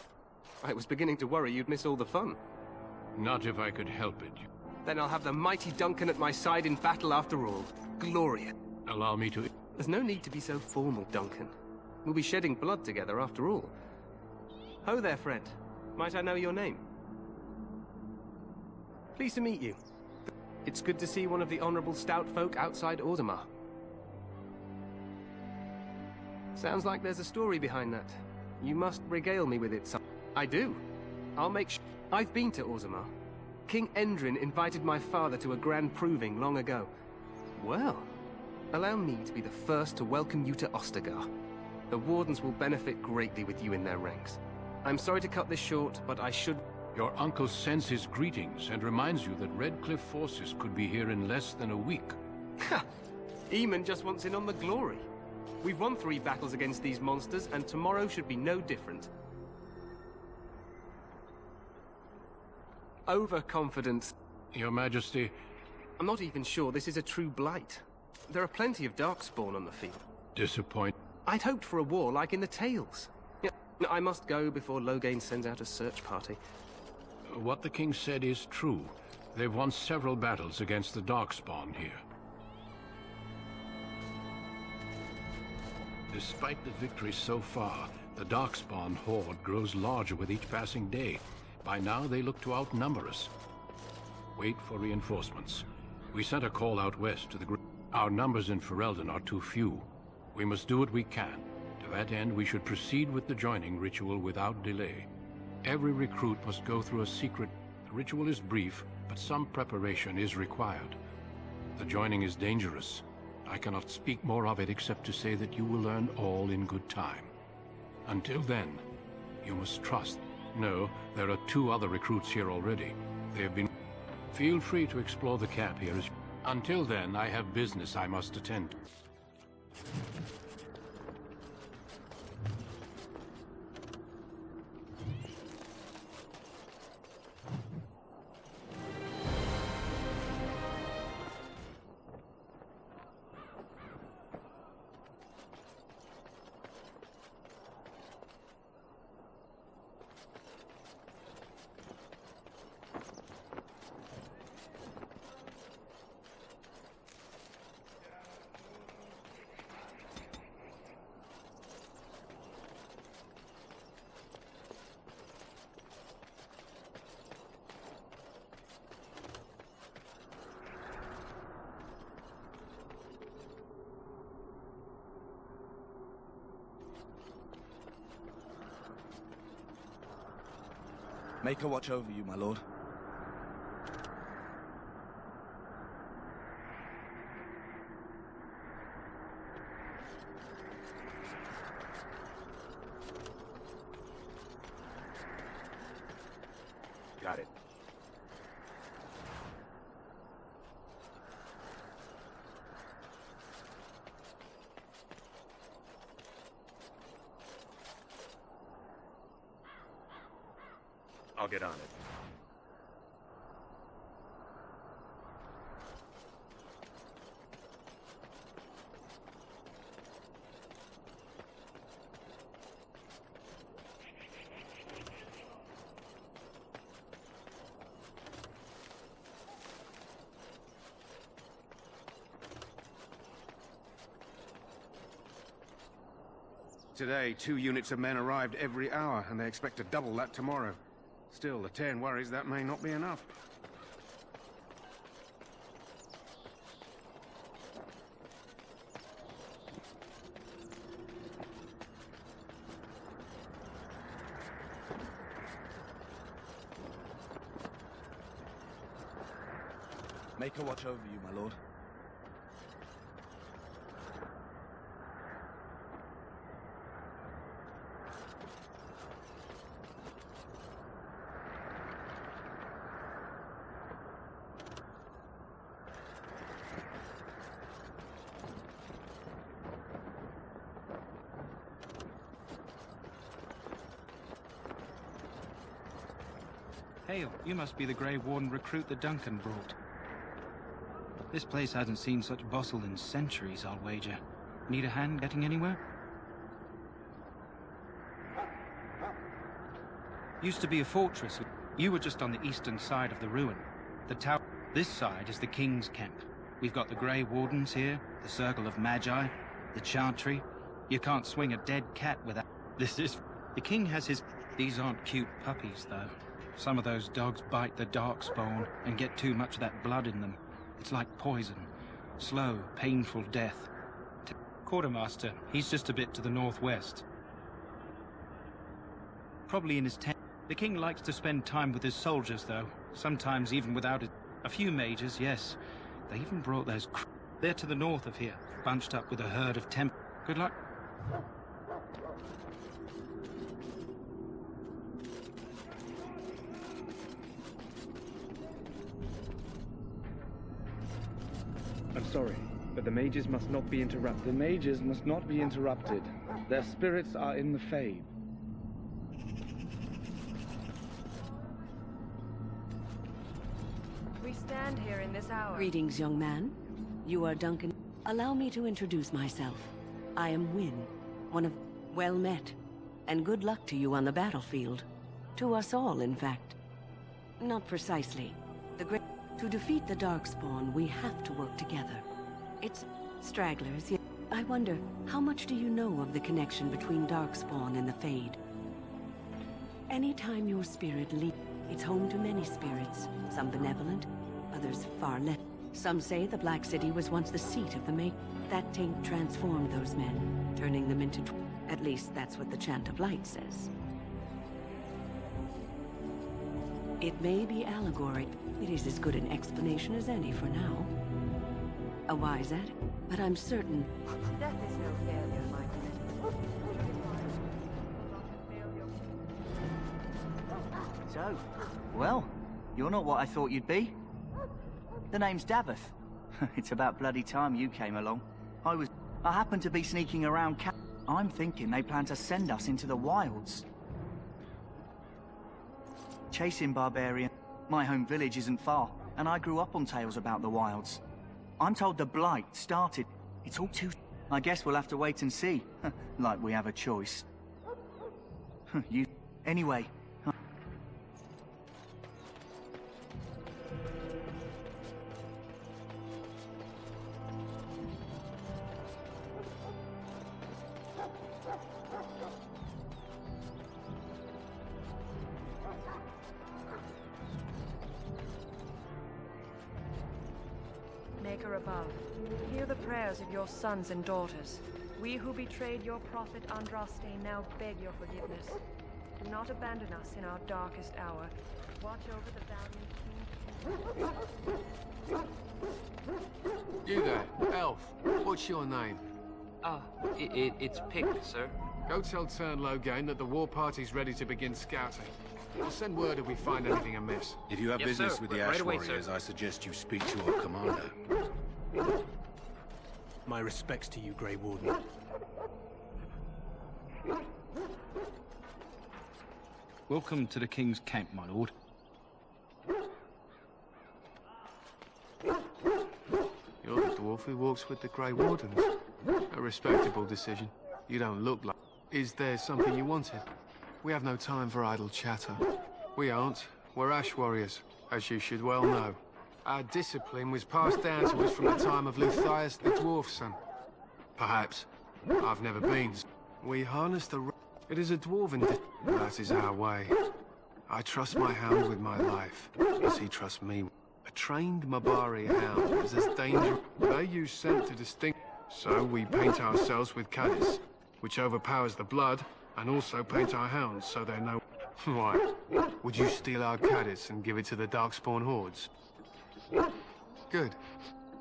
I was beginning to worry you'd miss all the fun. Not if I could help it. Then I'll have the mighty Duncan at my side in battle after all. Glorious. Allow me to... There's no need to be so formal, Duncan. We'll be shedding blood together after all. Ho there, friend. Might I know your name? Pleased to meet you. It's good to see one of the honorable stout folk outside Ordomar. Sounds like there's a story behind that. You must regale me with it some... I do. I'll make sure... I've been to Ordomar. King Endrin invited my father to a grand proving long ago. Well, allow me to be the first to welcome you to Ostagar. The Wardens will benefit greatly with you in their ranks. I'm sorry to cut this short, but I should... Your uncle sends his greetings and reminds you that Redcliffe forces could be here in less than a week. Ha! Eamon just wants in on the glory. We've won 3 battles against these monsters, and tomorrow should be no different. Overconfidence. Your Majesty... I'm not even sure this is a true blight. There are plenty of Darkspawn on the field. Disappoint... I'd hoped for a war like in the Tales. Yeah, I must go before Loghain sends out a search party. What the king said is true. They've won several battles against the Darkspawn here. Despite the victories so far, the Darkspawn horde grows larger with each passing day. By now, they look to outnumber us. Wait for reinforcements. We sent a call out west to the group. Our numbers in Ferelden are too few. We must do what we can. To that end, we should proceed with the joining ritual without delay. Every recruit must go through a secret... The ritual is brief, but some preparation is required. The joining is dangerous. I cannot speak more of it except to say that you will learn all in good time. Until then, you must trust. No, there are 2 other recruits here already. They have been... Feel free to explore the camp here. Until then, I have business I must attend to. Make her watch over you, my lord. Got it. I'll get on it. Today, 2 units of men arrived every hour, and they expect to double that tomorrow. Still, the Cairn worries that may not be enough. Make her watch over you, my lord. Hail, you must be the Grey Warden recruit the Duncan brought. This place hasn't seen such bustle in centuries, I'll wager. Need a hand getting anywhere? Used to be a fortress. You were just on the eastern side of the ruin. The tower. This side is the King's camp. We've got the Grey Wardens here, the Circle of Magi, the Chantry. You can't swing a dead cat without... This is... The King has his... These aren't cute puppies, though. Some of those dogs bite the Darkspawn and get too much of that blood in them. It's like poison. Slow, painful death. Quartermaster, he's just a bit to the northwest. Probably in his tent. The King likes to spend time with his soldiers, though. Sometimes even without it. A few mages, yes. They even brought those... They're to the north of here, bunched up with a herd of temp... Good luck. I'm sorry, but the mages must not be interrupted. The mages must not be interrupted. Their spirits are in the Fade. We stand here in this hour. Greetings, young man. You are Duncan. Allow me to introduce myself. I am Wynne, one of... Well met. And good luck to you on the battlefield. To us all, in fact. Not precisely. To defeat the Darkspawn, we have to work together. It's stragglers, yet... I wonder, how much do you know of the connection between Darkspawn and the Fade? Anytime your spirit leaves, it's home to many spirits. Some benevolent, others far less. Some say the Black City was once the seat of the Make. That taint transformed those men, turning them into... At least that's what the Chant of Light says. It may be allegory. It is as good an explanation as any for now. A wise at it, but I'm certain... Death is no failure, my friend. So, well, you're not what I thought you'd be. The name's Daveth. It's about bloody time you came along. I happened to be sneaking around I'm thinking they plan to send us into the wilds. Chasing barbarian. My home village isn't far, and I grew up on tales about the wilds. I'm told the Blight started. It's all too... I guess we'll have to wait and see. Like we have a choice. You... Anyway... Maker above, hear the prayers of your sons and daughters. We who betrayed your prophet Andraste now beg your forgiveness. Do not abandon us in our darkest hour. Watch over the valiant king. You there, elf. What's your name? It's Pick, sir. Go tell Turn Logain that the war party's ready to begin scouting. I'll send word if we find anything amiss. If you have business with the Ash Warriors, I suggest you speak to our commander. My respects to you, Grey Warden. Welcome to the King's camp, my lord. You're the dwarf who walks with the Grey Wardens. A respectable decision. You don't look like... Is there something you wanted? We have no time for idle chatter. We aren't. We're Ash Warriors, as you should well know. Our discipline was passed down to us from the time of Luthias the Dwarf's son. Perhaps. I've never been. We harness the... It is a dwarven... That is our way. I trust my hound with my life, as he trusts me. A trained Mabari hound is as dangerous... They use scent to distinct... So we paint ourselves with caddis, which overpowers the blood, and also paint our hounds so they know... Why? Would you steal our caddis and give it to the Darkspawn hordes? Good.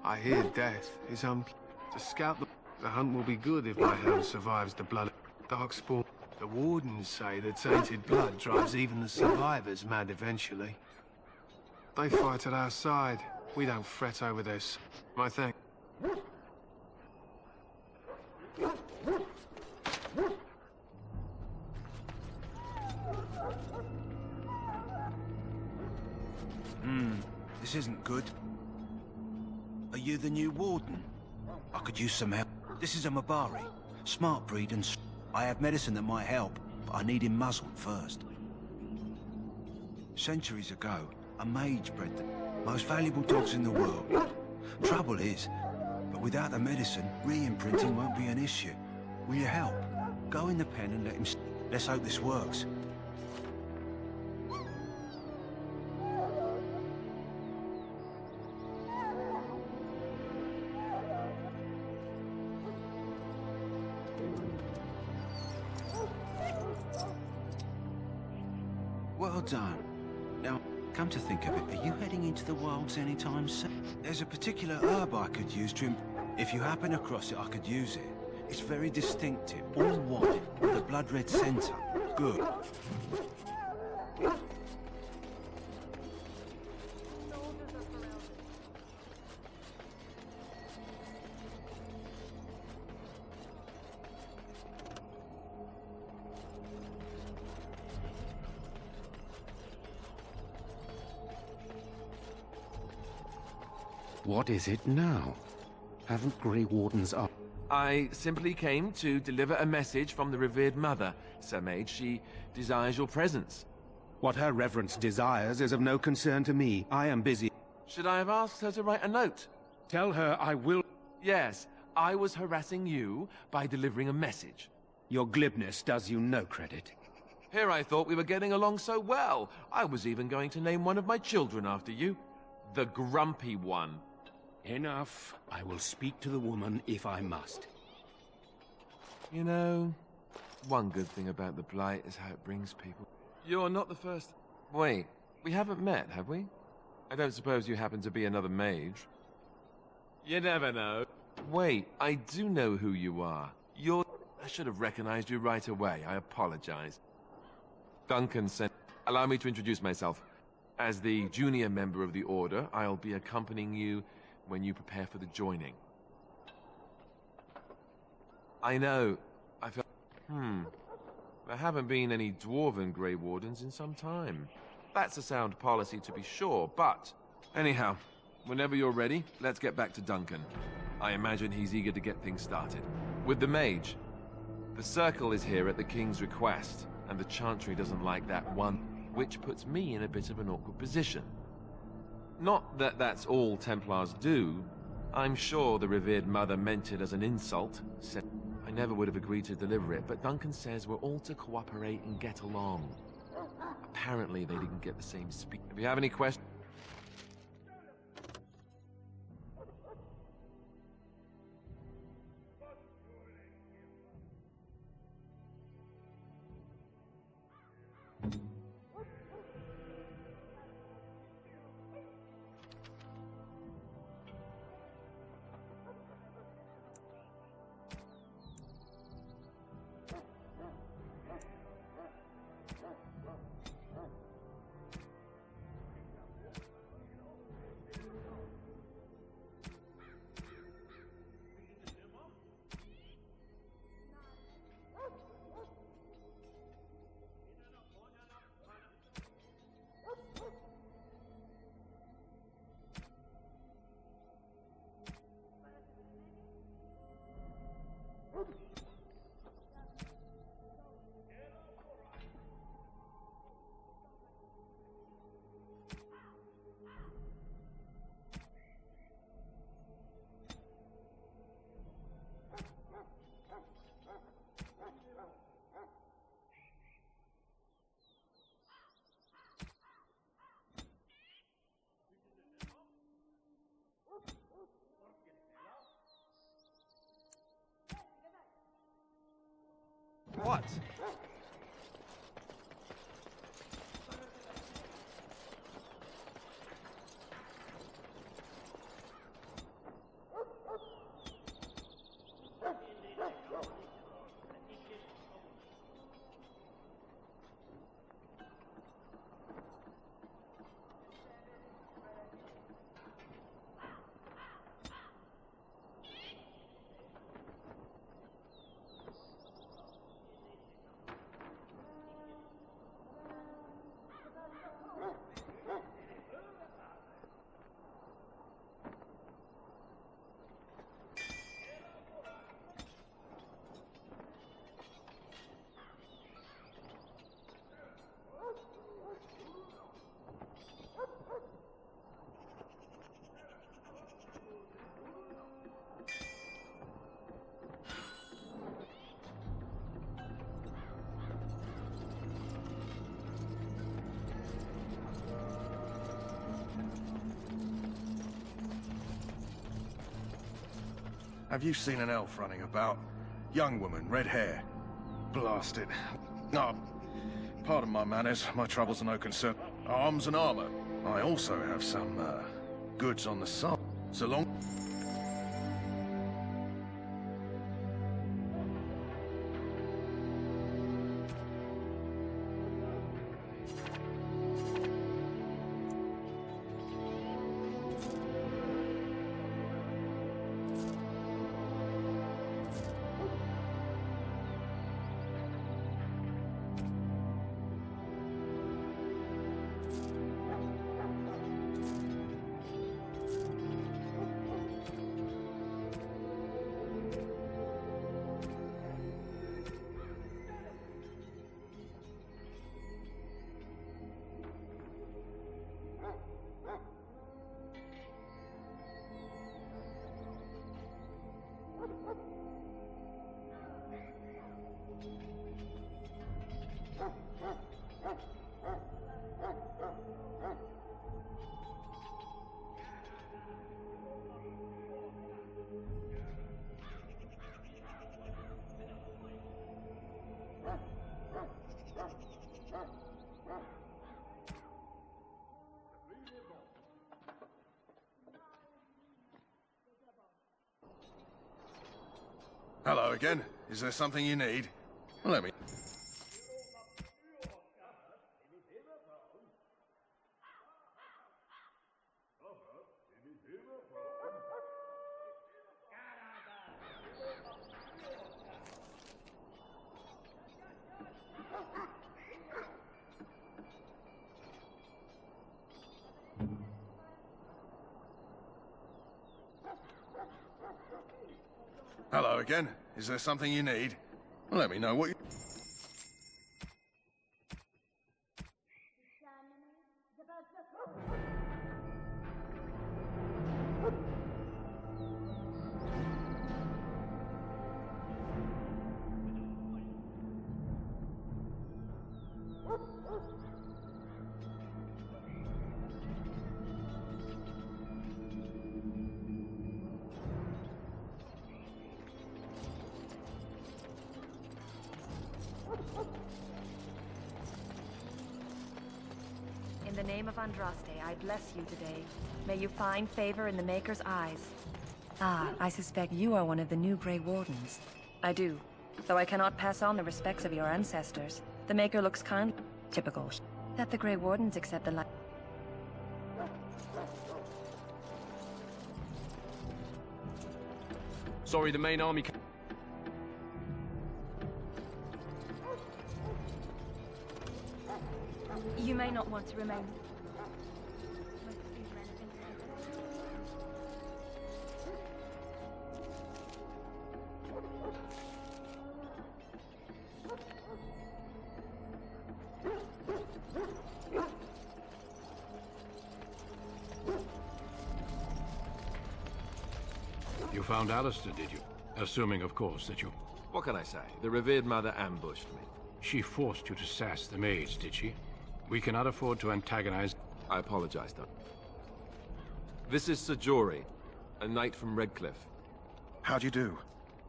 I hear death is To scout the hunt will be good if my hound survives the blood. Darkspawn... The Wardens say that tainted blood drives even the survivors mad eventually. They fight at our side. We don't fret over this. I think. This isn't good. Are you the new warden? I could use some help. This is a Mabari. Smart breed and I have medicine that might help, but I need him muzzled first. Centuries ago, a mage bred the most valuable dogs in the world. Trouble is, but without the medicine, re-imprinting won't be an issue. Will you help? Go in the pen and let him Let's hope this works. Well done. Now, come to think of it, are you heading into the wilds anytime soon? There's a particular herb I could use to If you happen across it, I could use it. It's very distinctive, all white, with a blood-red centre. Good. What is it now? Haven't Grey Wardens up? I simply came to deliver a message from the revered mother, Sir Mage. She desires your presence. What her reverence desires is of no concern to me. I am busy. Should I have asked her to write a note? Tell her I will... Yes, I was harassing you by delivering a message. Your glibness does you no credit. Here I thought we were getting along so well. I was even going to name one of my children after you. The Grumpy One. Enough. I will speak to the woman if I must. You know, one good thing about the Blight is how it brings people. You're not the first... Wait, we haven't met, have we? I don't suppose you happen to be another mage? You never know. Wait, I do know who you are. You're... I should have recognized you right away. I apologize. Duncan sent... Allow me to introduce myself. As the junior member of the Order, I'll be accompanying you when you prepare for the joining. I know. I felt... There haven't been any Dwarven Grey Wardens in some time. That's a sound policy to be sure, but... Anyhow, whenever you're ready, let's get back to Duncan. I imagine he's eager to get things started. With the mage. The Circle is here at the King's request, and the Chantry doesn't like that one, which puts me in a bit of an awkward position. Not that that's all Templars do. I'm sure the revered mother meant it as an insult. Said I never would have agreed to deliver it, but Duncan says we're all to cooperate and get along. Apparently they didn't get the same speech. If you have any questions... What? Have you seen an elf running about? Young woman, red hair. Blast it. No, pardon my manners. My troubles are no concern. Arms and armor. I also have some, goods on the side. So long... Hello again. Is there something you need? Let me... Hello again. Is there something you need? Let me know what you... In the name of Andraste, I bless you today. May you find favor in the Maker's eyes. Ah, I suspect you are one of the new Grey Wardens. I do, though I cannot pass on the respects of your ancestors. The Maker looks kind... typical. That the Grey Wardens accept the light... Sorry, the main army... You may not want to remain. You found Alistair, did you? Assuming, of course, that you... What can I say? The revered mother ambushed me. She forced you to sass the mage, did she? We cannot afford to antagonize... I apologize, Doug. This is Sir Jory, a knight from Redcliffe. How'd you do?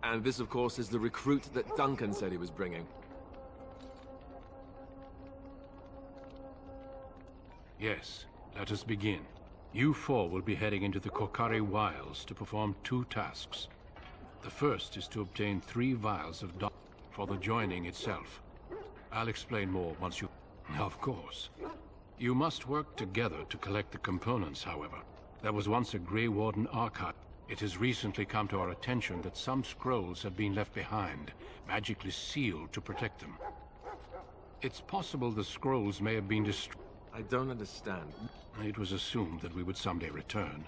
And this, of course, is the recruit that Duncan said he was bringing. Yes, let us begin. You four will be heading into the Korcari Wilds to perform 2 tasks. The first is to obtain 3 vials of for the joining itself. I'll explain more once you... Of course. You must work together to collect the components, however. There was once a Grey Warden archive. It has recently come to our attention that some scrolls have been left behind, magically sealed to protect them. It's possible the scrolls may have been destroyed. I don't understand. It was assumed that we would someday return.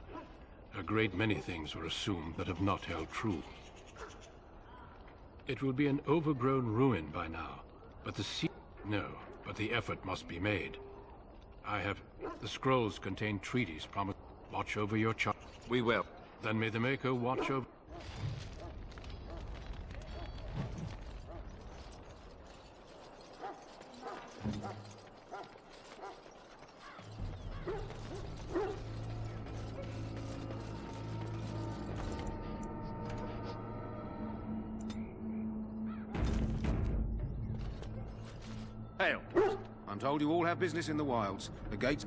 A great many things were assumed that have not held true. It will be an overgrown ruin by now, but but the effort must be made. The scrolls contain treaties promised. Watch over your child. We will. Then may the Maker watch over... Hail! I'm told you all have business in the wilds. The gates...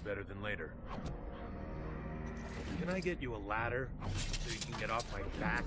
Better than later. Can I get you a ladder so you can get off my back?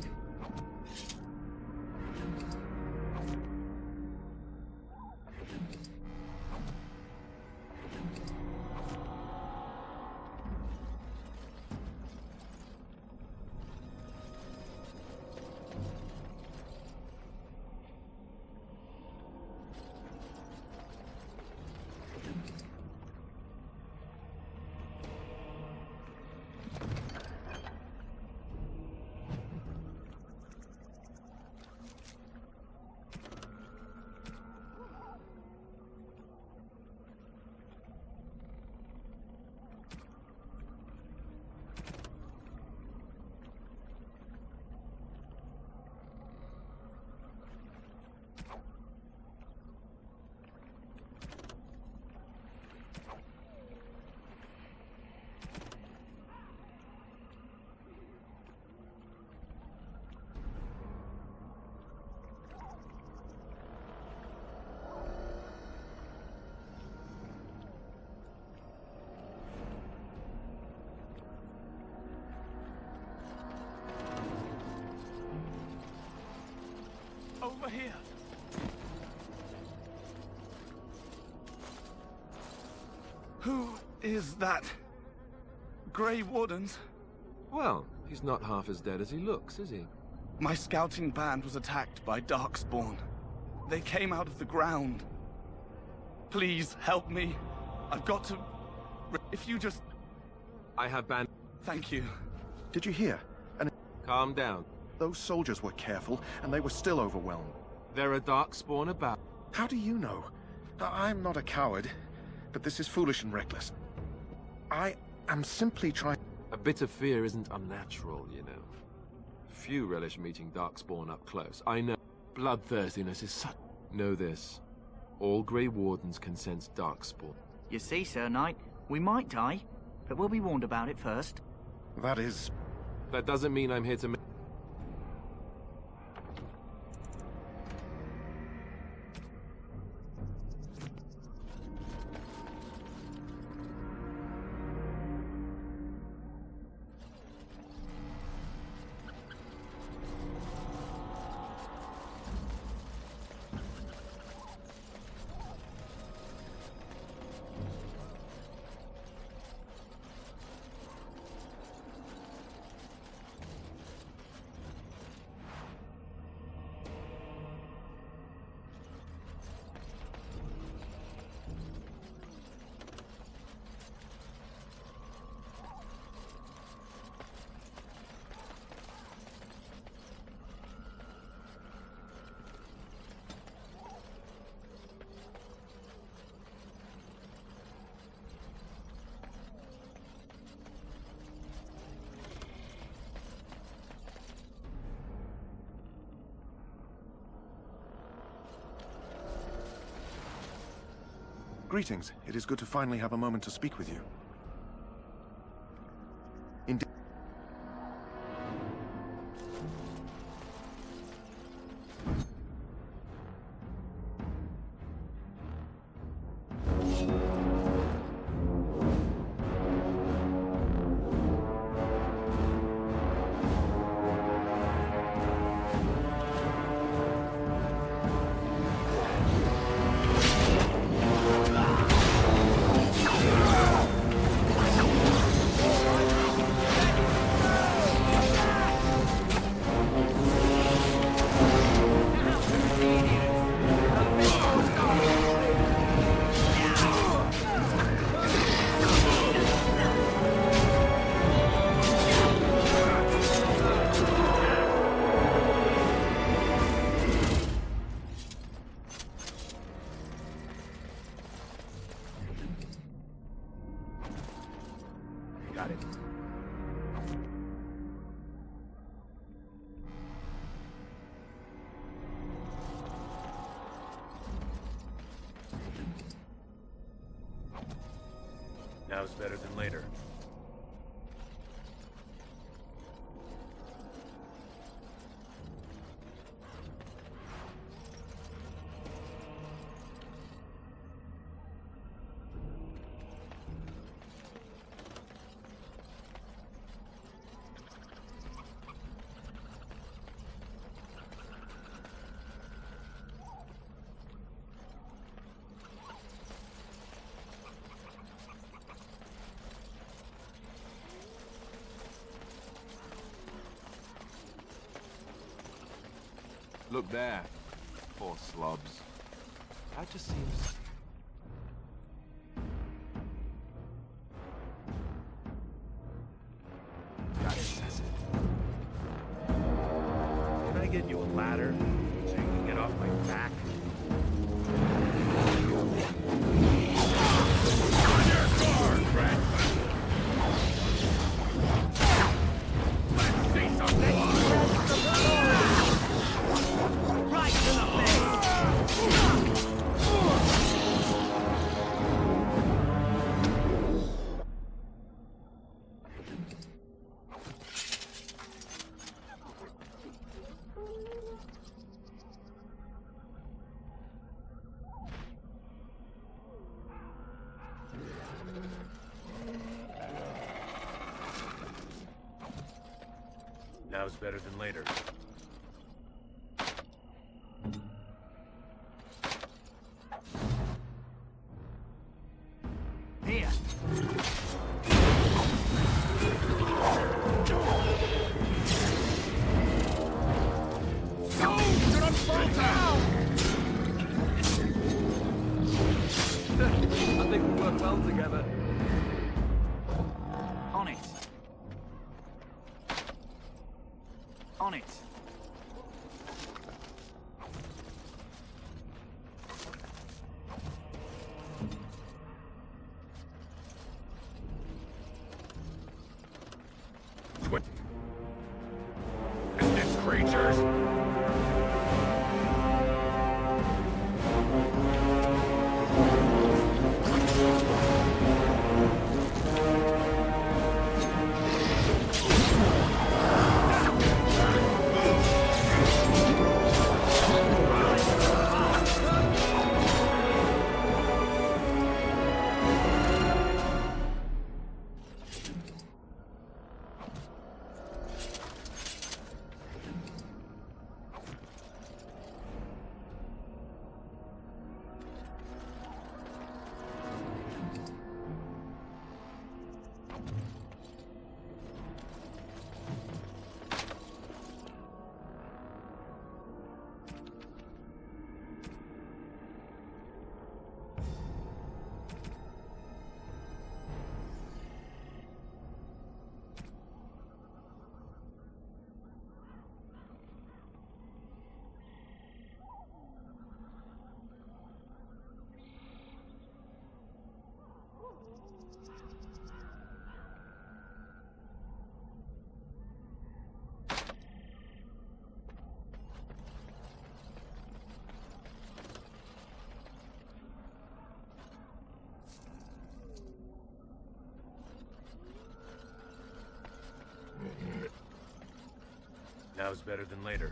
Over here. Who is that? Grey Wardens? Well, he's not half as dead as he looks, is he? My scouting band was attacked by Darkspawn. They came out of the ground. Please, help me. I've got to... If you just... I have band... Thank you. Did you hear? Calm down. Those soldiers were careful, and they were still overwhelmed. There are Darkspawn about. How do you know? I'm not a coward, but this is foolish and reckless. I am simply trying... A bit of fear isn't unnatural, you know. Few relish meeting Darkspawn up close. I know bloodthirstiness is such... Know this. All Grey Wardens can sense Darkspawn. You see, Sir Knight, we might die, but we'll be warned about it first. That is... That doesn't mean I'm here to... Greetings. It is good to finally have a moment to speak with you. Indeed. Now's better than later. Look there. Poor slobs. That just seems... That's excessive. Can I get you a ladder so you can get off my back? On your guard, Brad! Let's see some blood! Right to the face! Now's better than later. Here. Go! Do not fall down! I think we work well together. On it. On it. It's creatures! Now's better than later.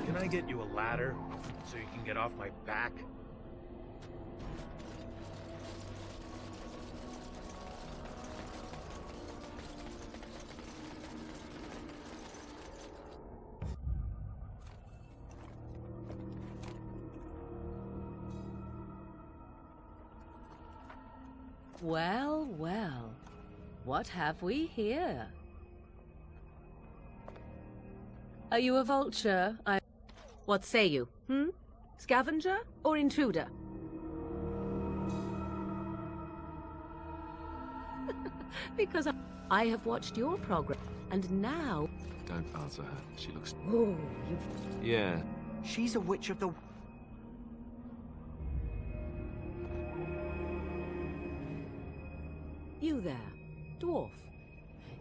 Can I get you a ladder so you can get off my back? Well, well. What have we here? Are you a vulture? What say you, Scavenger or intruder? Because I have watched your progress, and now... Don't answer her. She looks... Oh, you... Yeah. She's a witch of the... You there, dwarf.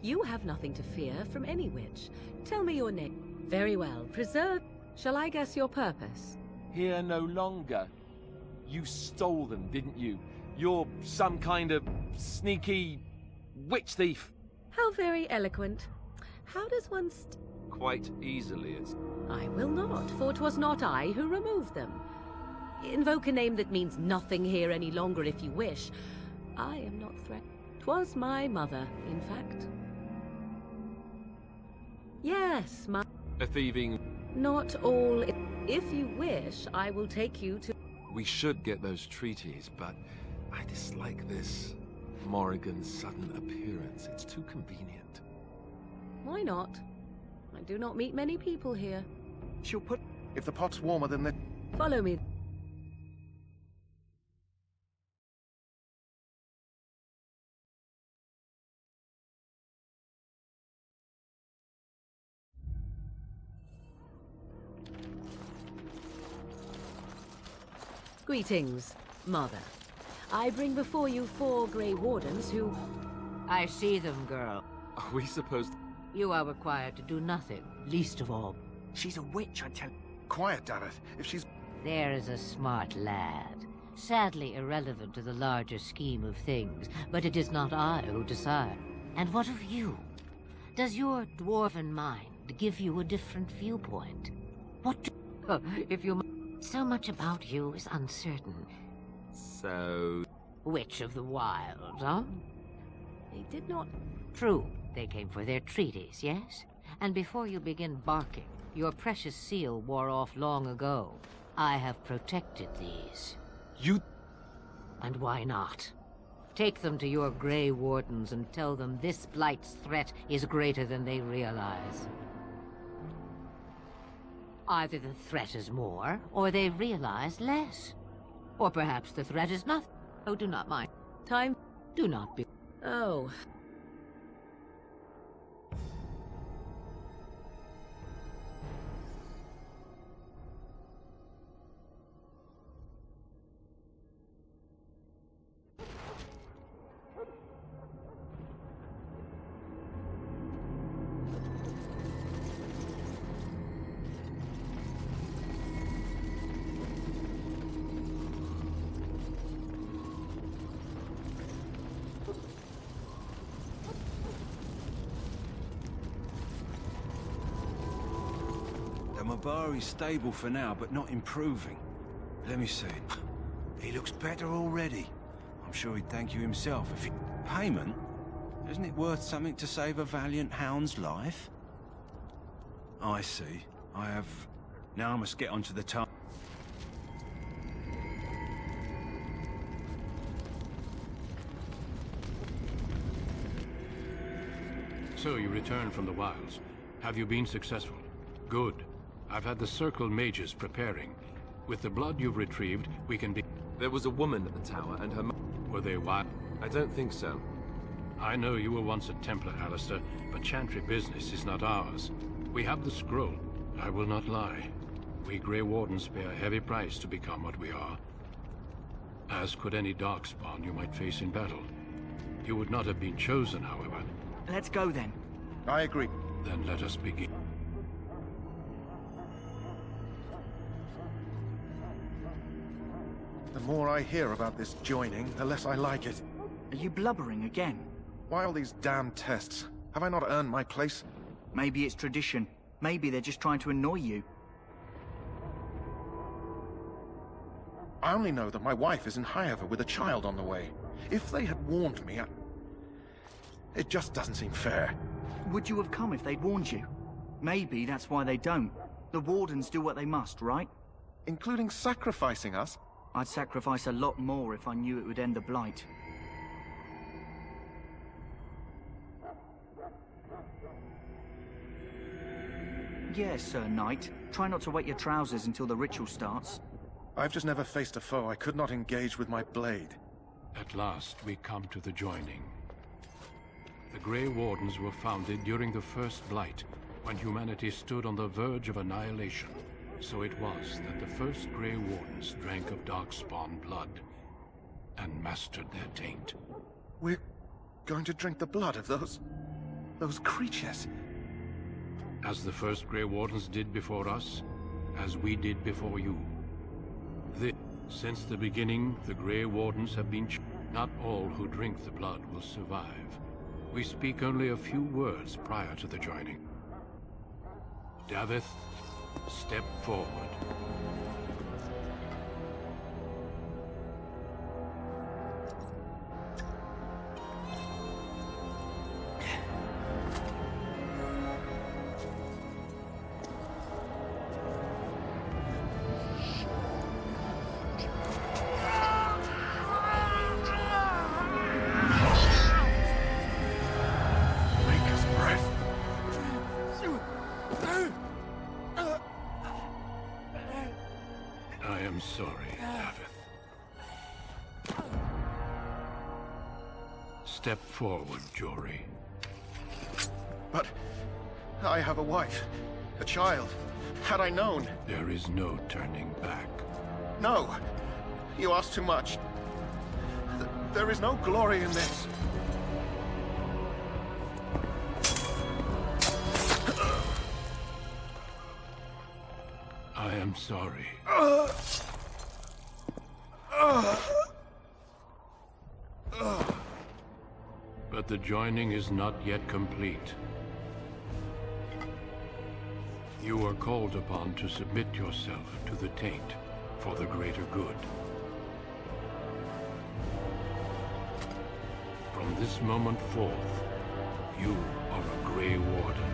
You have nothing to fear from any witch. Tell me your name. Very well. Preserve... Shall I guess your purpose? Here no longer. You stole them, didn't you? You're some kind of sneaky witch thief. How very eloquent. How does one Quite easily, it's... I will not, for 'twas not I who removed them. Invoke a name that means nothing here any longer if you wish. I am not threatened. 'Twas my mother, in fact. Yes, my... A thieving... Not all. If you wish, I will take you to... We should get those treaties, but I dislike this Morrigan's sudden appearance. It's too convenient. Why not? I do not meet many people here. She'll put... If the pot's warmer than the... Follow me. Greetings, Mother. I bring before you 4 Grey Wardens who... I see them, girl. Are we supposed to... You are required to do nothing, least of all. She's a witch, I tell you. Quiet, damn it. If she's... There is a smart lad. Sadly irrelevant to the larger scheme of things, but it is not I who decide. And what of you? Does your dwarven mind give you a different viewpoint? What do... Oh, if you... So much about you is uncertain. So... Witch of the Wild, huh? They did not... True. They came for their treaties, yes? And before you begin barking, your precious seal wore off long ago. I have protected these. You... And why not? Take them to your Grey Wardens and tell them this Blight's threat is greater than they realize. Either the threat is more, or they realize less. Or perhaps the threat is nothing. Oh, do not mind. Time? Do not be... Oh. Mabari's stable for now, but not improving. Let me see. He looks better already. I'm sure he'd thank you himself if he... Payment? Isn't it worth something to save a valiant hound's life? I see. I have... Now I must get onto the task. So you returned from the wilds. Have you been successful? Good. I've had the Circle mages preparing. With the blood you've retrieved, we can be... There was a woman at the tower, and her... Were they wild? I don't think so. I know you were once a Templar, Alistair, but Chantry business is not ours. We have the scroll. I will not lie. We Grey Wardens pay a heavy price to become what we are. As could any Darkspawn you might face in battle. You would not have been chosen, however. Let's go then. I agree. Then let us begin. The more I hear about this joining, the less I like it. Are you blubbering again? Why all these damn tests? Have I not earned my place? Maybe it's tradition. Maybe they're just trying to annoy you. I only know that my wife is in Highever with a child on the way. If they had warned me, it just doesn't seem fair. Would you have come if they'd warned you? Maybe that's why they don't. The Wardens do what they must, right? Including sacrificing us? I'd sacrifice a lot more if I knew it would end the Blight. Yes, Sir Knight. Try not to wet your trousers until the ritual starts. I've just never faced a foe I could not engage with my blade. At last, we come to the joining. The Grey Wardens were founded during the First Blight, when humanity stood on the verge of annihilation. So it was that the first Grey Wardens drank of Darkspawn blood and mastered their taint. We're going to drink the blood of those creatures. As the first Grey Wardens did before us, as we did before you. Since the beginning, the Grey Wardens have been not all who drink the blood will survive. We speak only a few words prior to the joining. Davith, step forward. I am sorry, Davith. Step forward, Jory. But I have a wife, a child. Had I known... There is no turning back. No! You ask too much. There is no glory in this. I am sorry. But the joining is not yet complete. You are called upon to submit yourself to the taint for the greater good. From this moment forth, you are a Grey Warden.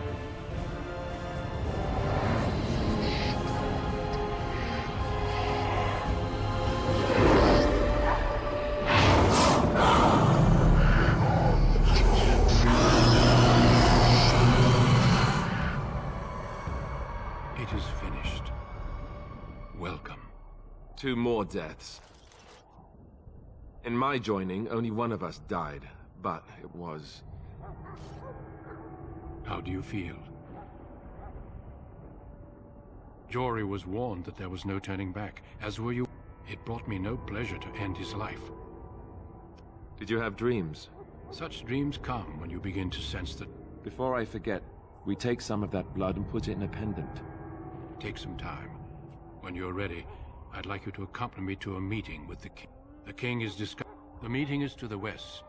It is finished. Welcome. 2 more deaths. In my joining, only one of us died, but it was... How do you feel? Jory was warned that there was no turning back, as were you. It brought me no pleasure to end his life. Did you have dreams? Such dreams come when you begin to sense that... Before I forget, we take some of that blood and put it in a pendant. Take some time. When you're ready, I'd like you to accompany me to a meeting with the king. The king is discussing. The meeting is to the west.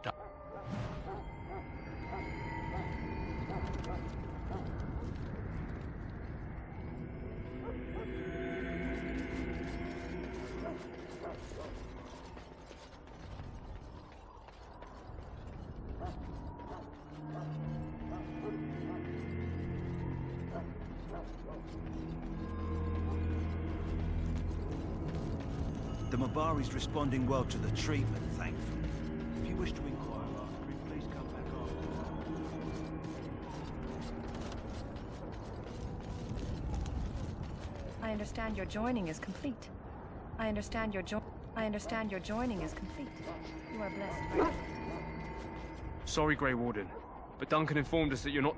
The Mabari's responding well to the treatment, thankfully. If you wish to inquire after it, please come back I understand your joining is complete. I understand your joining is complete. You are blessed, friend. Sorry, Grey Warden, but Duncan informed us that you're not...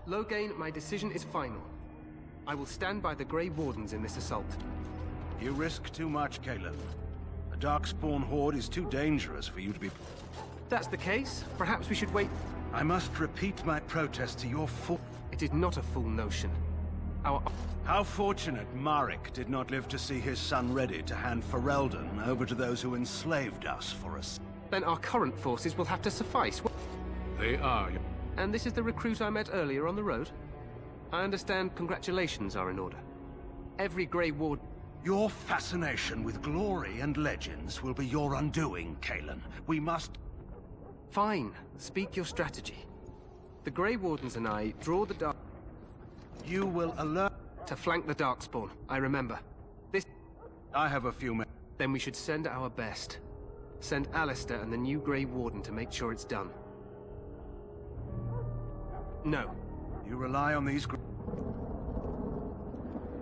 Loghain, my decision is final. I will stand by the Grey Wardens in this assault. You risk too much, Cailan. A Darkspawn horde is too dangerous for you to be... If that's the case, perhaps we should wait... I must repeat my protest to your full... It is not a full notion. How fortunate Marek did not live to see his son ready to hand Ferelden over to those who enslaved us for us. Then our current forces will have to suffice. They are. And this is the recruit I met earlier on the road? I understand congratulations are in order. Every Grey Ward... Your fascination with glory and legends will be your undoing, Cailan. We must... Fine. Speak your strategy. The Grey Wardens and I draw the dark... You will alert... To flank the Darkspawn, I remember. This... I have a few men. Then we should send our best. Send Alistair and the new Grey Warden to make sure it's done. No. You rely on these...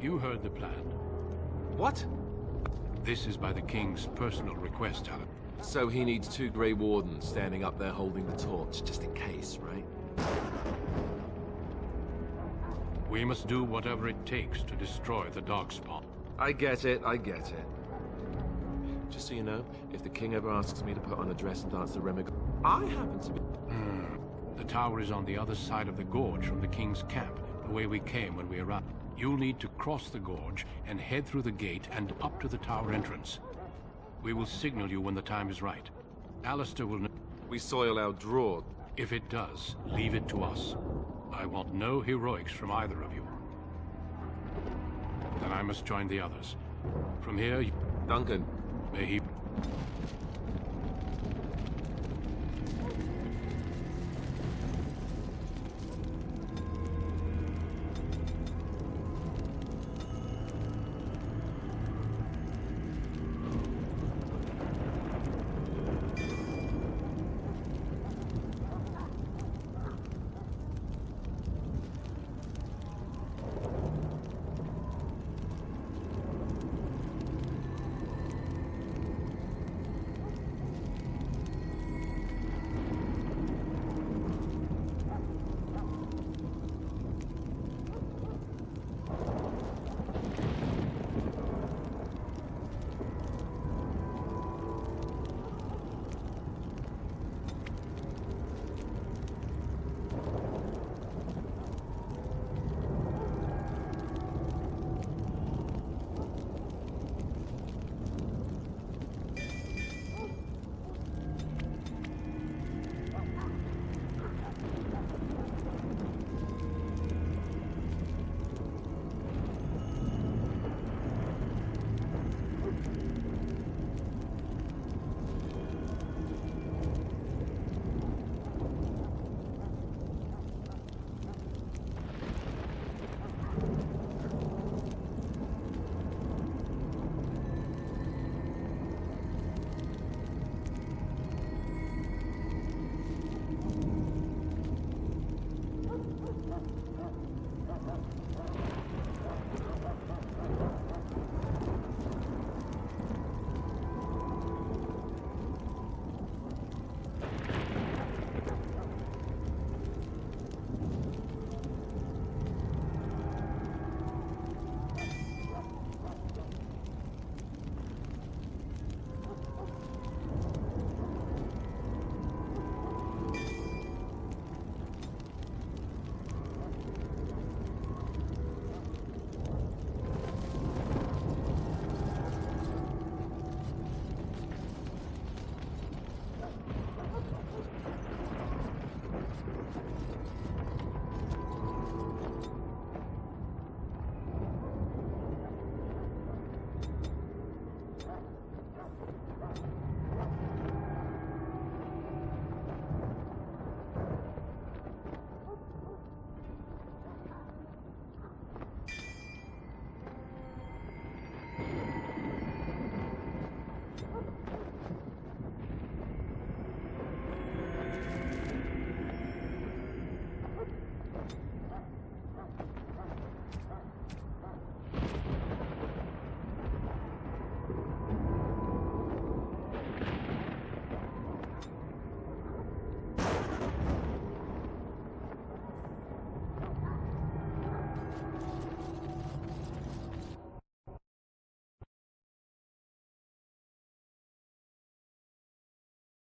You heard the plan. What? This is by the King's personal request, Alan. So he needs 2 Grey Wardens standing up there holding the torch, just in case, right? We must do whatever it takes to destroy the Darkspawn. I get it, I get it. Just so you know, if the King ever asks me to put on a dress and dance the Remigo, I happen to be... The tower is on the other side of the gorge from the King's camp, the way we came when we arrived. You'll need to cross the gorge and head through the gate and up to the tower entrance. We will signal you when the time is right. Alistair will... We soil our draw. If it does, leave it to us. I want no heroics from either of you. Then I must join the others. From here... Duncan. May he